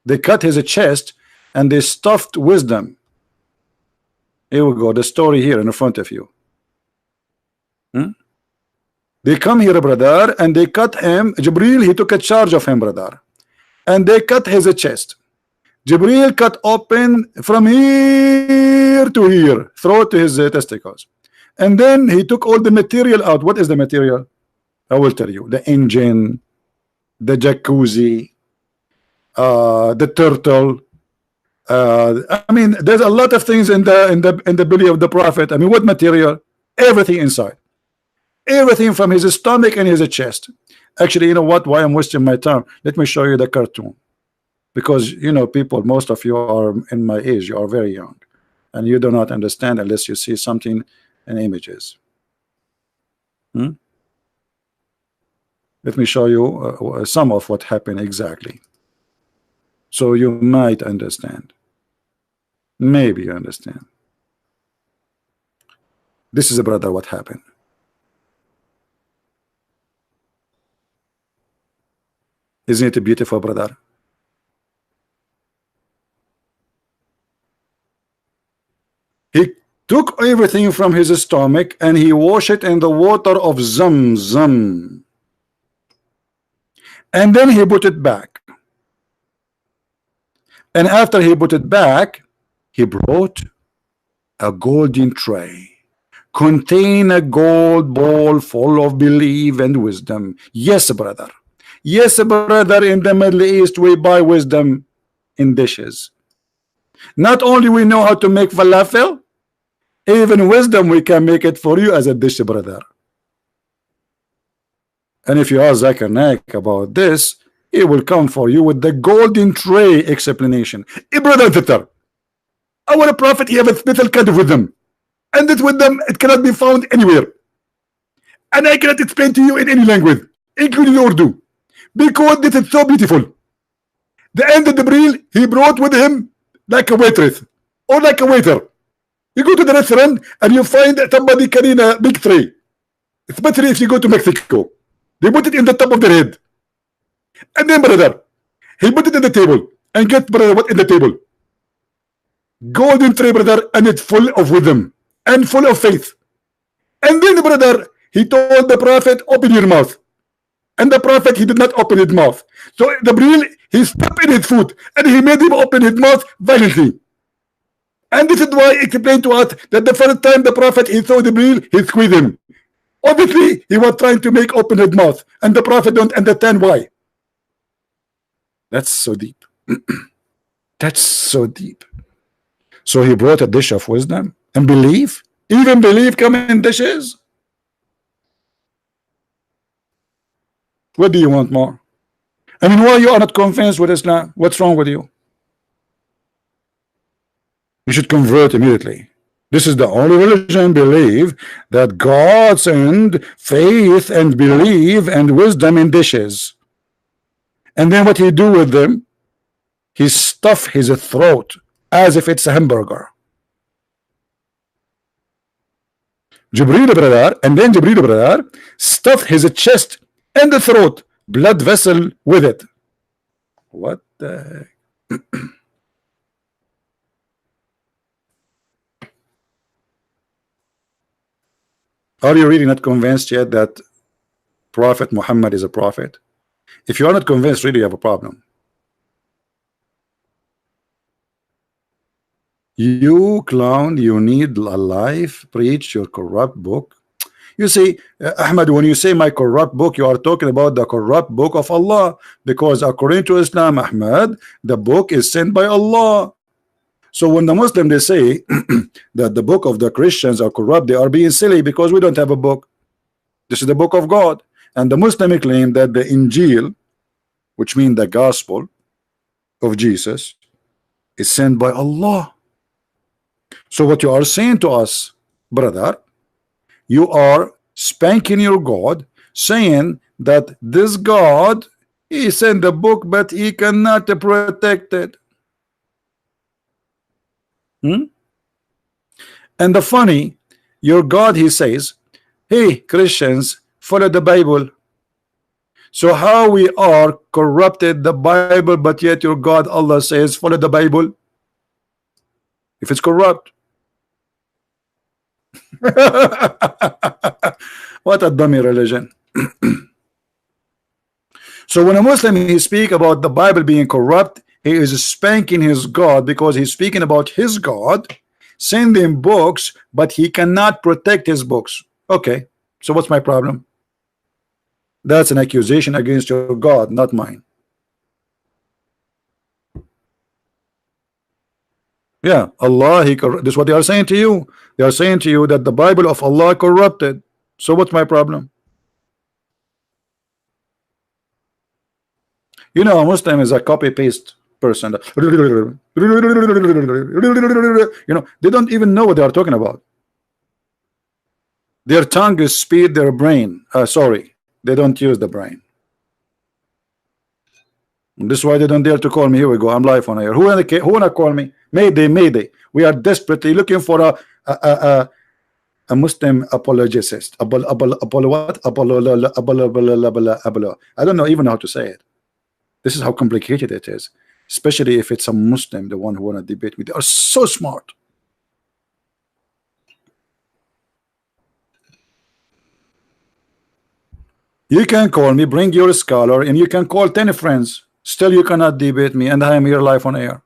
They cut his chest and they stuffed wisdom. Here we go, the story here in front of you. They come here, brother, and they cut him. Jibril, he took a charge of him, brother. And they cut his chest. Jibril cut open from here to here, throat to his testicles. And then he took all the material out. What is the material? I will tell you. The engine, the jacuzzi, the turtle. I mean, there's a lot of things in the belly of the prophet. I mean, what material? Everything inside. Everything from his stomach and his chest. Actually, you know what? Why I'm wasting my time? Let me show you the cartoon. Because, you know, people, most of you are in my age. You are very young. And you do not understand unless you see something in images. Let me show you some of what happened exactly. So you might understand. Maybe you understand. This is a brother what happened. Isn't it beautiful, brother? He took everything from his stomach and he washed it in the water of Zamzam. And then he put it back. And after he put it back, he brought a golden tray, contain a gold bowl full of belief and wisdom. Yes, brother. Yes, brother, in the Middle East, we buy wisdom in dishes. Not only we know how to make falafel, even wisdom we can make it for you as a dish, brother. And if you ask Zakir Naik about this, he will come for you with the golden tray explanation. Brother Victor, our prophet, he have a special kind of wisdom, and that wisdom, it cannot be found anywhere, and I cannot explain to you in any language, including Urdu, because this is so beautiful. The end of Jibril, he brought with him like a waitress or like a waiter. You go to the restaurant and you find somebody carrying a big tray, especially if you go to Mexico. They put it in the top of their head. And then, brother, he put it in the table. And get, brother, what in the table? Golden tray, brother, and it's full of wisdom and full of faith. And then, brother, he told the prophet, open your mouth. And the prophet, he did not open his mouth. So Jibril, he stepped in his foot and he made him open his mouth violently. And this is why he explained to us that the first time the prophet, he saw Jibril, he squeezed him. Obviously, he was trying to make open his mouth, and the prophet don't understand why. That's so deep. That's so deep. So he brought a dish of wisdom and belief. Even belief come in dishes. What do you want more? I mean, why you are not convinced with Islam? What's wrong with you? You should convert immediately. This is the only religion believe that God send faith and believe and wisdom in dishes. And then what he do with them? He stuff his throat as if it's a hamburger. Jibreel brother, and then Jibreel brother stuffed his chest and the throat, blood vessel with it. What the heck? Are you really not convinced yet that Prophet Muhammad is a prophet? If you are not convinced, really you have a problem. You clown, you need a life, preach your corrupt book. You see, Ahmad, when you say my corrupt book, you are talking about the corrupt book of Allah, because according to Islam, Ahmad, the book is sent by Allah. So when the Muslim they say that the book of the Christians are corrupt, they are being silly because we don't have a book. This is the book of God. And the Muslim claim that the Injil, which means the gospel of Jesus, is sent by Allah. So what you are saying to us, brother, you are spanking your God, saying that this God, he sent the book, but he cannot protect it. And the funny, your God, he says, hey, Christians, follow the Bible. So how we are corrupted the Bible, but yet your God, Allah says, follow the Bible, if it's corrupt. What a dummy religion. So when a Muslim he speak about the Bible being corrupt, he is spanking his God because he's speaking about his God sending books, but he cannot protect his books. Okay, so what's my problem? That's an accusation against your God, not mine. Yeah, Allah, this is what they are saying to you. They are saying to you that the Bible of Allah corrupted. So what's my problem? You know, a Muslim is a copy-paste person. You know, they don't even know what they are talking about. Their tongue is speed their brain. Sorry, they don't use the brain. And this is why they don't dare to call me. Here we go. I'm live on air. Who wanna call me? Mayday, Mayday. We are desperately looking for a Muslim apologist. I don't know even how to say it. This is how complicated it is, especially if it's a Muslim, the one who want to debate me. They are so smart. You can call me, bring your scholar, and you can call 10 friends. Still, you cannot debate me, and I am here live on air.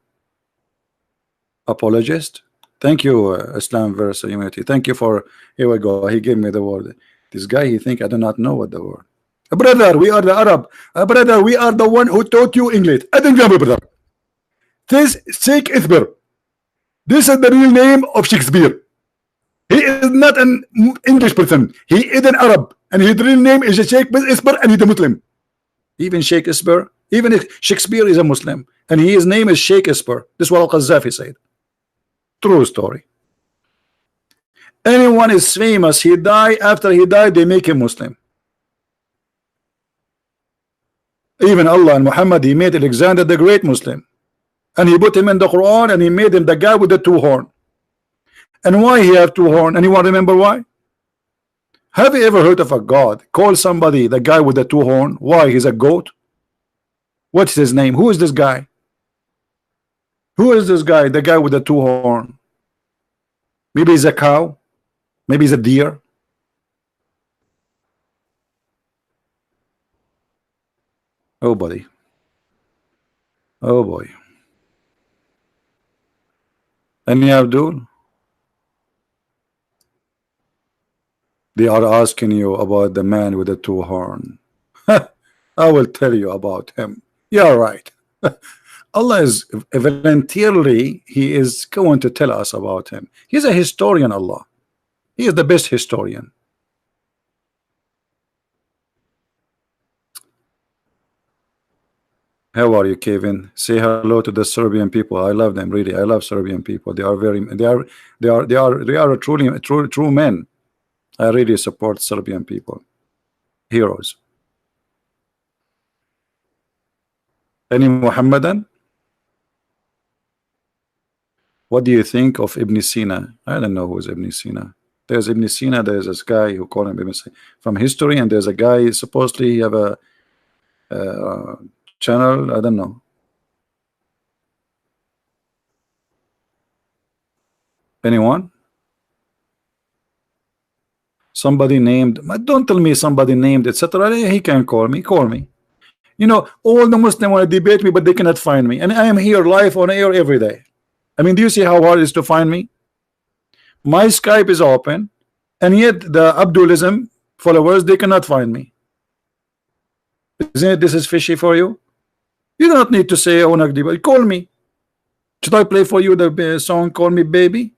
Apologist. Thank you, Islam versus Humanity. Thank you for. Here we go. He gave me the word. This guy, he think I do not know what the word. Brother, we are the Arab. Brother, we are the one who taught you English. I think, brother. This Shakespeare. This is the real name of Shakespeare. He is not an English person. He is an Arab, and his real name is Shakespeare, and he's a Muslim. Even Shakespeare, even if Shakespeare is a Muslim, and his name is Shakespeare. This is what Al-Qaddafi said. True story. Anyone is famous, he die. After he died, they make him Muslim. Even Allah and Muhammad, he made Alexander the Great Muslim, and he put him in the Quran, and he made him the guy with the 2 horns. And why he have 2 horns? Anyone remember why? Have you ever heard of a God call somebody the guy with the 2 horns? Why? He's a goat. What's his name? Who is this guy? Who is this guy? The guy with the 2 horns? Maybe he's a cow. Maybe he's a deer. Oh, buddy. Oh, boy. Any Abdul? They are asking you about the man with the 2 horns. I will tell you about him. You're right. Allah is voluntarily, he is going to tell us about him. He's a historian, Allah. He is the best historian. How are you, Kevin? Say hello to the Serbian people. I love them, really. I love Serbian people. They are very, they are truly true men. I really support Serbian people. Heroes. Any Muhammadan? What do you think of Ibn Sina? I don't know who is Ibn Sina. There's Ibn Sina, there's this guy who call him Ibn Sina from history, and there's a guy supposedly he have a channel. I don't know. Anyone? Somebody named, don't tell me somebody named, etc. He can call me. Call me. You know, all the Muslims want to debate me, but they cannot find me. And I am here live on air every day. I mean, do you see how hard it is to find me? My Skype is open, and yet the Abdulism followers, they cannot find me. Isn't it, this is fishy for you? You don't need to say, oh, Nagdi, call me. Should I play for you the song Call Me Baby?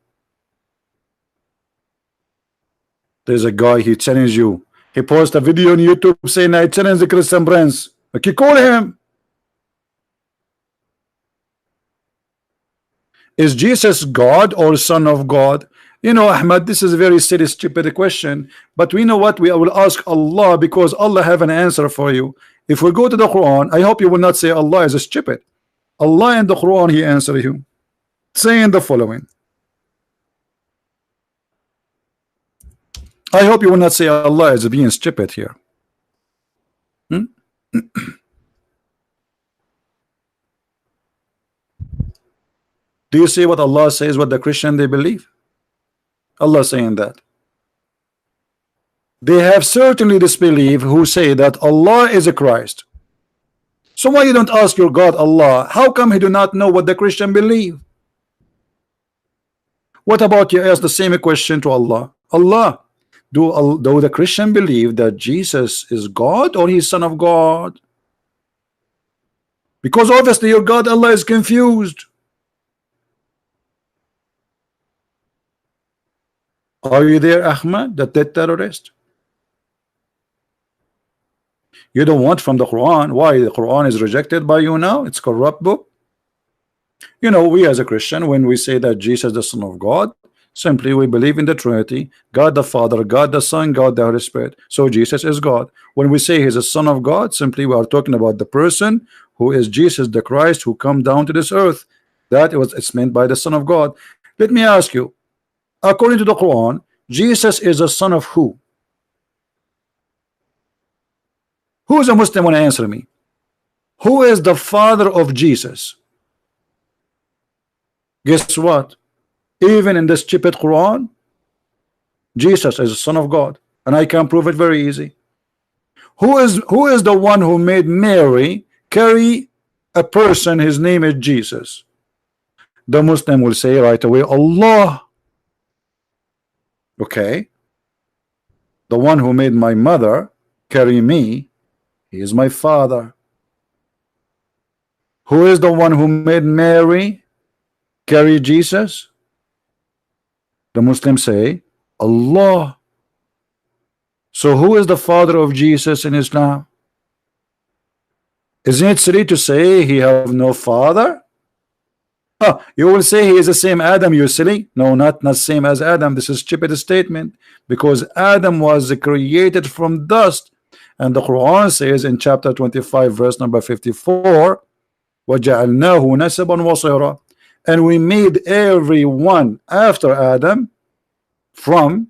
There's a guy, he challenged you. He posted a video on YouTube saying, I challenge the Christian Prince. Okay, call him. Is Jesus God or Son of God? You know, Ahmad, this is a very silly, stupid question. But we know what? We will ask Allah, because Allah have an answer for you. If we go to the Quran, I hope you will not say Allah is a stupid. Allah in the Quran, He answer you, saying the following. I hope you will not say Allah is being stupid here. Do you see what Allah says, what the Christian they believe? Allah saying that they have certainly disbelief who say that Allah is a Christ. So why you don't ask your God Allah? How come he do not know what the Christian believe? What about you ask the same question to Allah? Allah, do the Christian believe that Jesus is God or He's Son of God? Because obviously your God Allah is confused. Are you there, Ahmad, the dead terrorist? You don't want from the Quran. Why? The Quran is rejected by you now? It's corrupt book. You know, we as a Christian, when we say that Jesus is the Son of God, simply we believe in the Trinity, God the Father, God the Son, God the Holy Spirit. So Jesus is God. When we say He's a Son of God, simply we are talking about the person who is Jesus the Christ, who come down to this earth. It's meant by the Son of God. Let me ask you, according to the Quran, Jesus is a son of who? Who is a Muslim? Want to answer me? Who is the father of Jesus? Guess what? Even in the stupid Quran, Jesus is a son of God, and I can prove it very easy. Who is the one who made Mary carry a person? His name is Jesus. The Muslim will say right away, Allah. Okay, the one who made my mother carry me, He is my father. Who is the one who made Mary carry Jesus? The Muslims say Allah. So who is the father of Jesus in Islam? Isn't it silly to say He have no father? You will say He is the same Adam, you silly. No, not same as Adam. This is stupid statement, because Adam was created from dust, and the Quran says in chapter 25 verse number 54, وَجَعَلْنَاهُ نَسَبًا وَصِهْرًا, and we made everyone after Adam from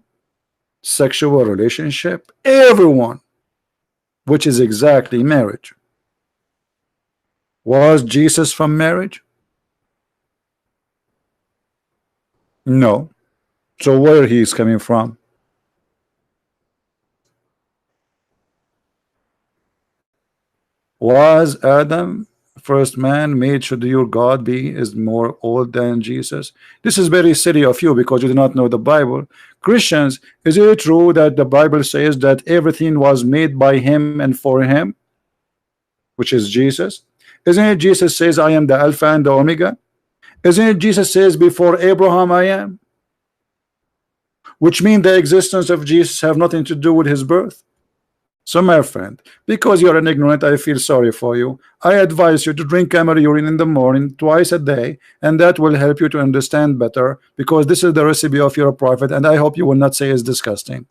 sexual relationship, everyone, which is exactly marriage. Was Jesus from marriage? No. So where he is coming from? Was Adam first man made? Should your God be is more old than Jesus? This is very silly of you, because you do not know the Bible. Christians, is it true that the Bible says that everything was made by Him and for Him, which is Jesus? Isn't it Jesus says I am the Alpha and the Omega? Isn't it Jesus says before Abraham I am? Which means the existence of Jesus have nothing to do with His birth. So my friend, because you're an ignorant, I feel sorry for you. I advise you to drink camel urine in the morning twice a day, and that will help you to understand better, because this is the recipe of your prophet, and I hope you will not say it's disgusting.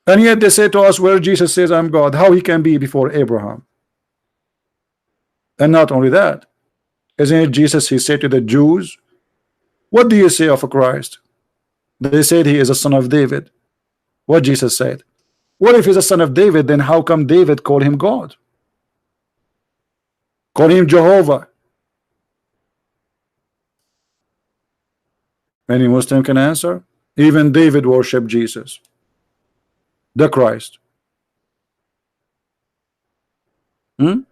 And yet they say to us, where Jesus says I'm God, how he can be before Abraham? And not only that, isn't it Jesus, he said to the Jews, what do you say of Christ? They said he is a son of David. What Jesus said, what if he's a son of David, then how come David called him God? Call him Jehovah. Any Muslim can answer. Even David worshiped Jesus, the Christ. Do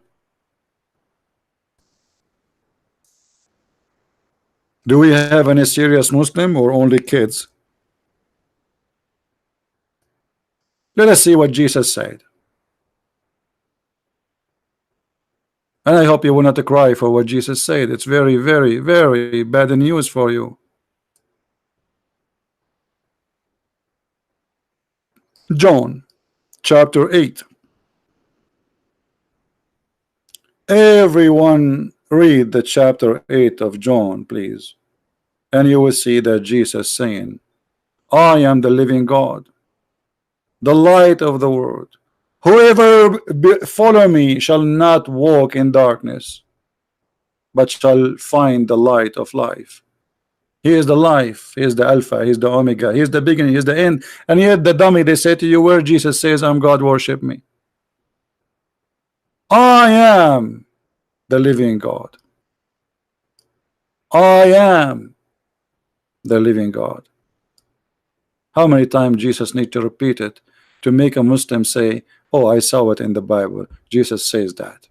we have any serious Muslim or only kids? Let us see what Jesus said. And I hope you will not cry for what Jesus said. It's very, very, very bad news for you. John chapter 8. Everyone read the chapter 8 of John, please, and you will see that Jesus saying, I am the living God, the light of the world. Whoever follow me shall not walk in darkness, but shall find the light of life. He is the life, he is the Alpha, he is the Omega, he is the beginning, he is the end. And yet the dummy, they say to you, where Jesus says I'm God, worship me. I am the living God. I am the living God. How many times Jesus need to repeat it to make a Muslim say, oh, I saw it in the Bible, Jesus says that.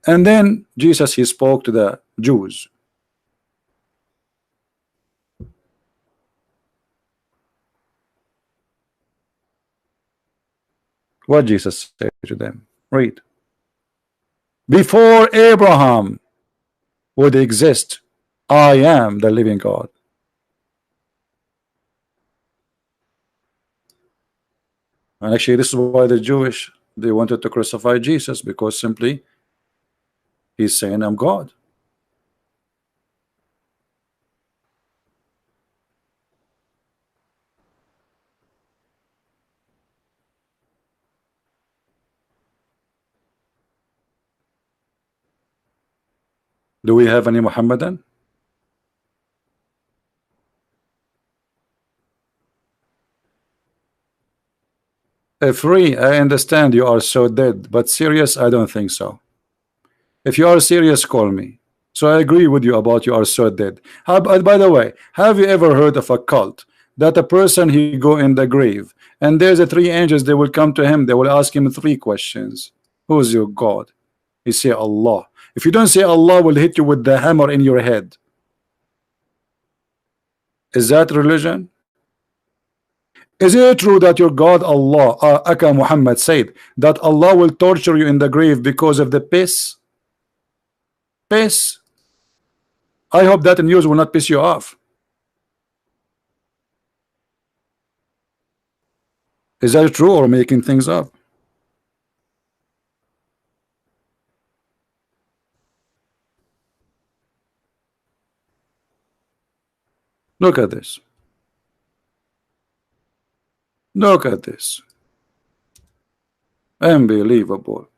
And then Jesus, he spoke to the Jews. What Jesus said to them, read. Before Abraham would exist, I am the living God. And actually this is why the Jewish, they wanted to crucify Jesus, because simply he's saying I'm God. Do we have any Muhammadan? Free, I understand you are so dead, but serious, I don't think so. If you are serious, call me. So I agree with you about you are so dead. By the way, have you ever heard of a cult that a person, he go in the grave and there's a 3 angels, they will come to him, they will ask him 3 questions. Who's your God? He say Allah. If you don't say Allah, will hit you with the hammer in your head. Is that religion? Is it true that your God Allah, Aka Muhammad said that Allah will torture you in the grave because of the piss? Piss? I hope that news will not piss you off. Is that true or making things up? Look at this. Look at this. Unbelievable.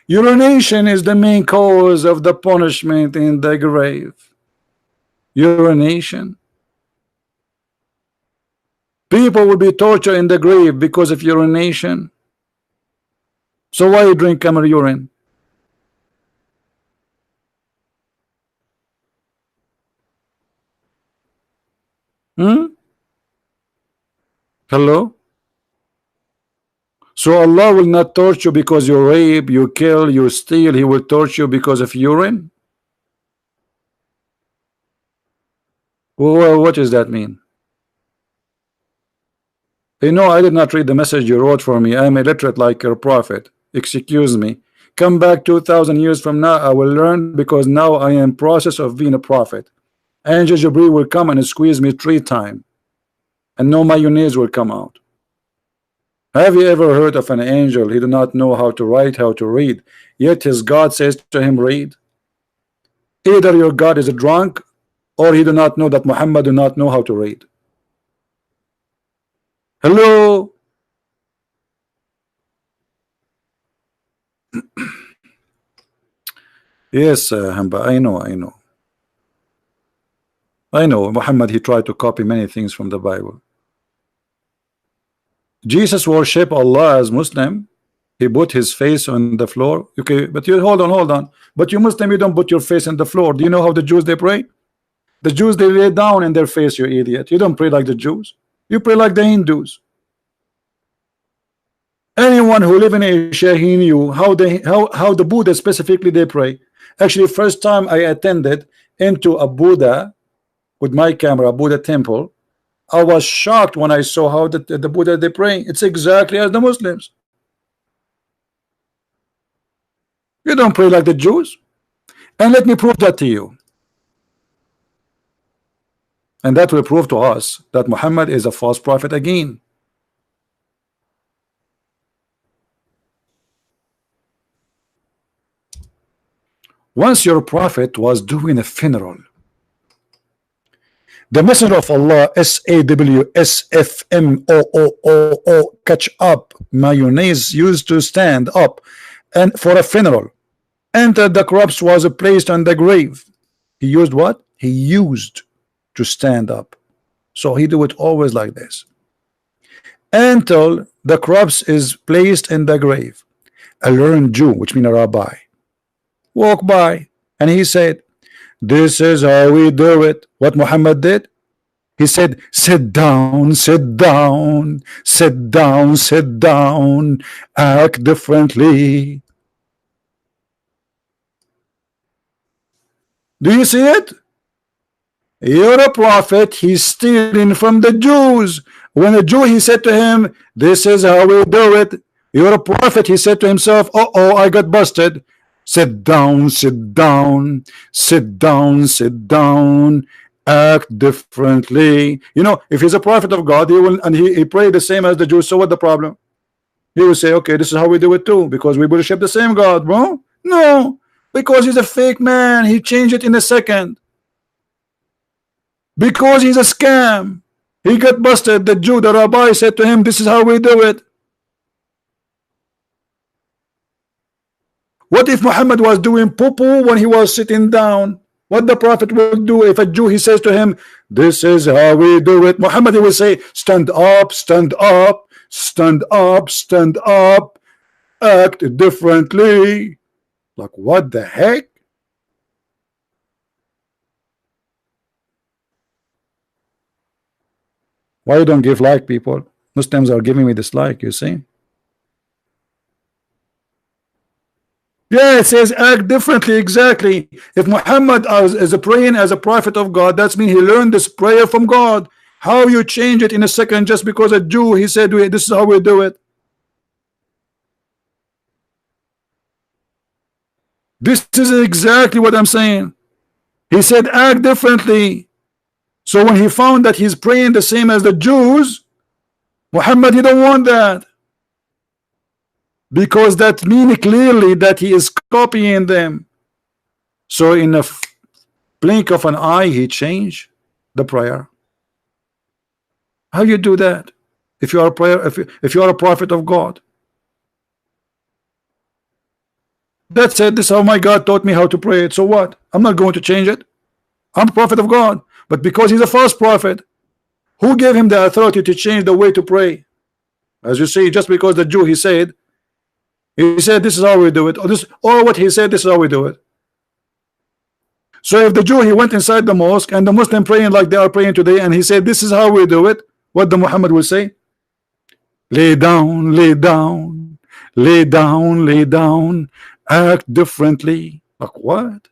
Urination is the main cause of the punishment in the grave. Urination. People will be tortured in the grave because of urination. So why you drink camel urine? Hello? So Allah will not torture you because you rape, you kill, you steal. He will torture you because of urine? Well, what does that mean? You know, I did not read the message you wrote for me. I am illiterate like your prophet. Excuse me. Come back 2,000 years from now, I will learn, because now I am in process of being a prophet. Angel Jibreel will come and squeeze me 3 times. and no mayonnaise will come out. Have you ever heard of an angel? He do not know how to write, how to read, yet his God says to him, read. Either your God is a drunk, or he do not know that Muhammad do not know how to read. Hello. Yes, Hamba, I know. Muhammad, he tried to copy many things from the Bible. Jesus worship Allah as Muslim. He put his face on the floor. Okay, but you hold on. But you Muslim, you don't put your face on the floor. Do you know how the Jews they pray? The Jews they lay down in their face, you idiot. You don't pray like the Jews. You pray like the Hindus. Anyone who live in Asia, he knew how the Buddha specifically they pray. Actually, first time I attended into a Buddha with my camera, Buddha temple, I was shocked when I saw how the Buddha they pray. It's exactly as the Muslims. You don't pray like the Jews. And let me prove that to you. And that will prove to us that Muhammad is a false prophet again. Once your prophet was doing a funeral, the messenger of Allah, SAWSFMOOO, ketchup, mayonnaise, used to stand up and for a funeral, entered the corpse was placed on the grave. He used what? He used to stand up. So he do it always like this. Until the corpse is placed in the grave, a learned Jew, which means a rabbi, walked by and he said, this is how we do it. What Muhammad did? He said, sit down, sit down, sit down, sit down, act differently. Do you see it? You're a prophet. He's stealing from the Jews. When a Jew, he said to him, this is how we do it. You're a prophet. He said to himself, uh-oh, I got busted. Sit down, sit down, sit down, sit down, act differently. You know, if he's a prophet of God, he will, and he pray the same as the Jews. So what the problem? He will say, okay, this is how we do it too, because we worship the same God, bro. No, because he's a fake man. He changed it in a second. Because he's a scam. He got busted. The Jew, the rabbi said to him, this is how we do it. What if Muhammad was doing poo-poo when he was sitting down? What the prophet will do if a Jew, he says to him, this is how we do it. Muhammad, he will say, stand up, stand up, stand up, stand up, act differently. Like, what the heck? Why you don't give like, people? Muslims are giving me dislike, you see? Yeah, it says act differently, exactly. If Muhammad is a praying as a prophet of God, that's mean he learned this prayer from God. How you change it in a second just because a Jew, he said, this is how we do it. This is exactly what I'm saying. He said act differently. So when he found that he's praying the same as the Jews, Muhammad, he don't want that. Because that means clearly that he is copying them. So in a blink of an eye, he changed the prayer. How you do that? If you are a prayer, if you are a prophet of God. That's it. This is how my God taught me how to pray it. So what? I'm not going to change it. I'm a prophet of God. But because he's a false prophet, who gave him the authority to change the way to pray? As you see, just because the Jew, he said this is how we do it, or what he said, this is how we do it. So if the Jew, he went inside the mosque and the Muslim praying like they are praying today, and he said this is how we do it, what the Muhammad will say? Lay down, lay down, lay down, lay down, act differently. Like what?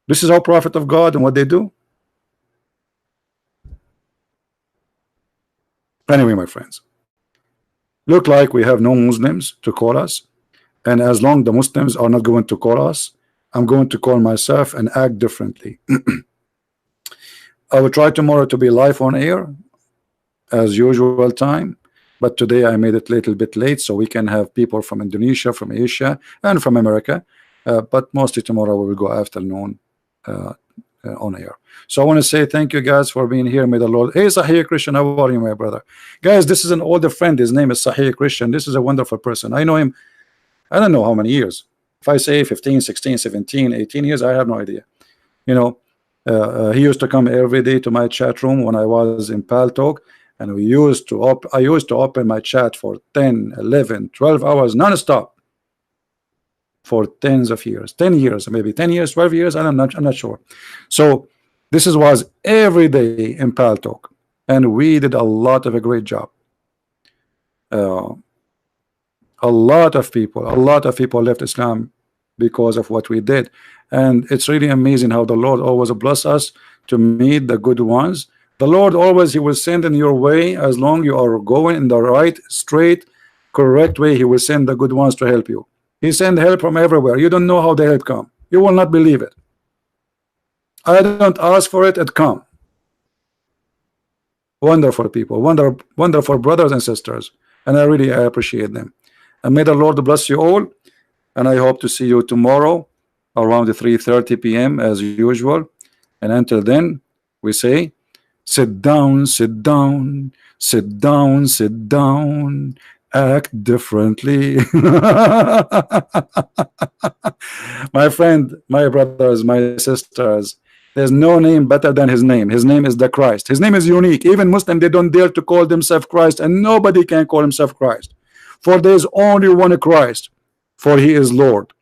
This is our prophet of God and what they do. Anyway, my friends, look like we have no Muslims to call us, and as long the Muslims are not going to call us, I'm going to call myself and act differently. I will try tomorrow to be live on air as usual time, but today I made it a little bit late so we can have people from Indonesia, from Asia, and from America. But mostly tomorrow we will go afternoon on air. So I want to say thank you guys for being here. May the Lord. Hey, Sahih Christian, how are you, my brother? Guys, this is an older friend. His name is Sahih Christian. This is a wonderful person. I know him. I don't know how many years. If I say 15, 16, 17, 18 years, I have no idea. You know, he used to come every day to my chat room when I was in Paltalk, and we used to I used to open my chat for 10, 11, 12 hours non-stop for tens of years, 10 years, maybe 10 years, 12 years. I'm not sure. So this was every day in Paltalk, and we did a lot of a great job. A lot of people left Islam because of what we did, and it's really amazing how the Lord always bless us to meet the good ones. The Lord always, he will send in your way as long you are going in the right, straight, correct way. He will send the good ones to help you. He send help from everywhere. You don't know how the help come. You will not believe it. I don't ask for it, it come. Wonderful people, wonderful brothers and sisters, and I really appreciate them. And may the Lord bless you all, and I hope to see you tomorrow around 3:30 p.m. as usual. And until then, we say, sit down, sit down, sit down, sit down, act differently. My friend, my brothers, my sisters, there's no name better than his name. His name is the Christ. His name is unique. Even Muslim, they don't dare to call themselves Christ, and nobody can call himself Christ. For there is only one Christ, for he is Lord.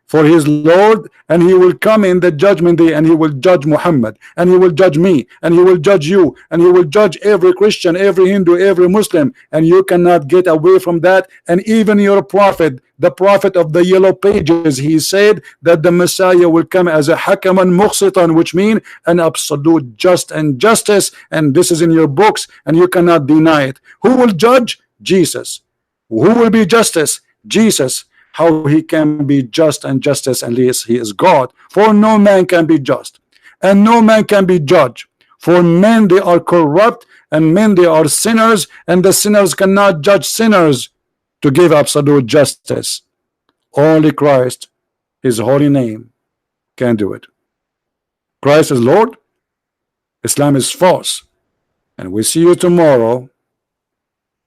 For he is Lord, and he will come in the judgment day, and he will judge Muhammad, and he will judge me, and he will judge you, and he will judge every Christian, every Hindu, every Muslim, and you cannot get away from that. And even your prophet, the prophet of the yellow pages, he said that the Messiah will come as a hakaman muqsitan, which means an absolute just and justice, and this is in your books, and you cannot deny it. Who will judge? Jesus. Who will be justice? Jesus. How he can be just and justice unless he is God? For no man can be just, and no man can be judged. For men, they are corrupt, and men, they are sinners, and the sinners cannot judge sinners to give absolute justice. Only Christ, his holy name, can do it. Christ is Lord, Islam is false, and we see you tomorrow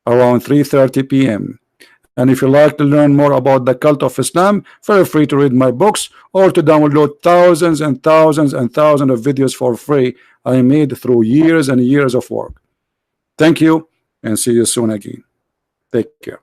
around 3:30 p.m. And if you like to learn more about the cult of Islam, feel free to read my books or to download thousands and thousands and thousands of videos for free I made through years and years of work. Thank you, and see you soon again. Take care.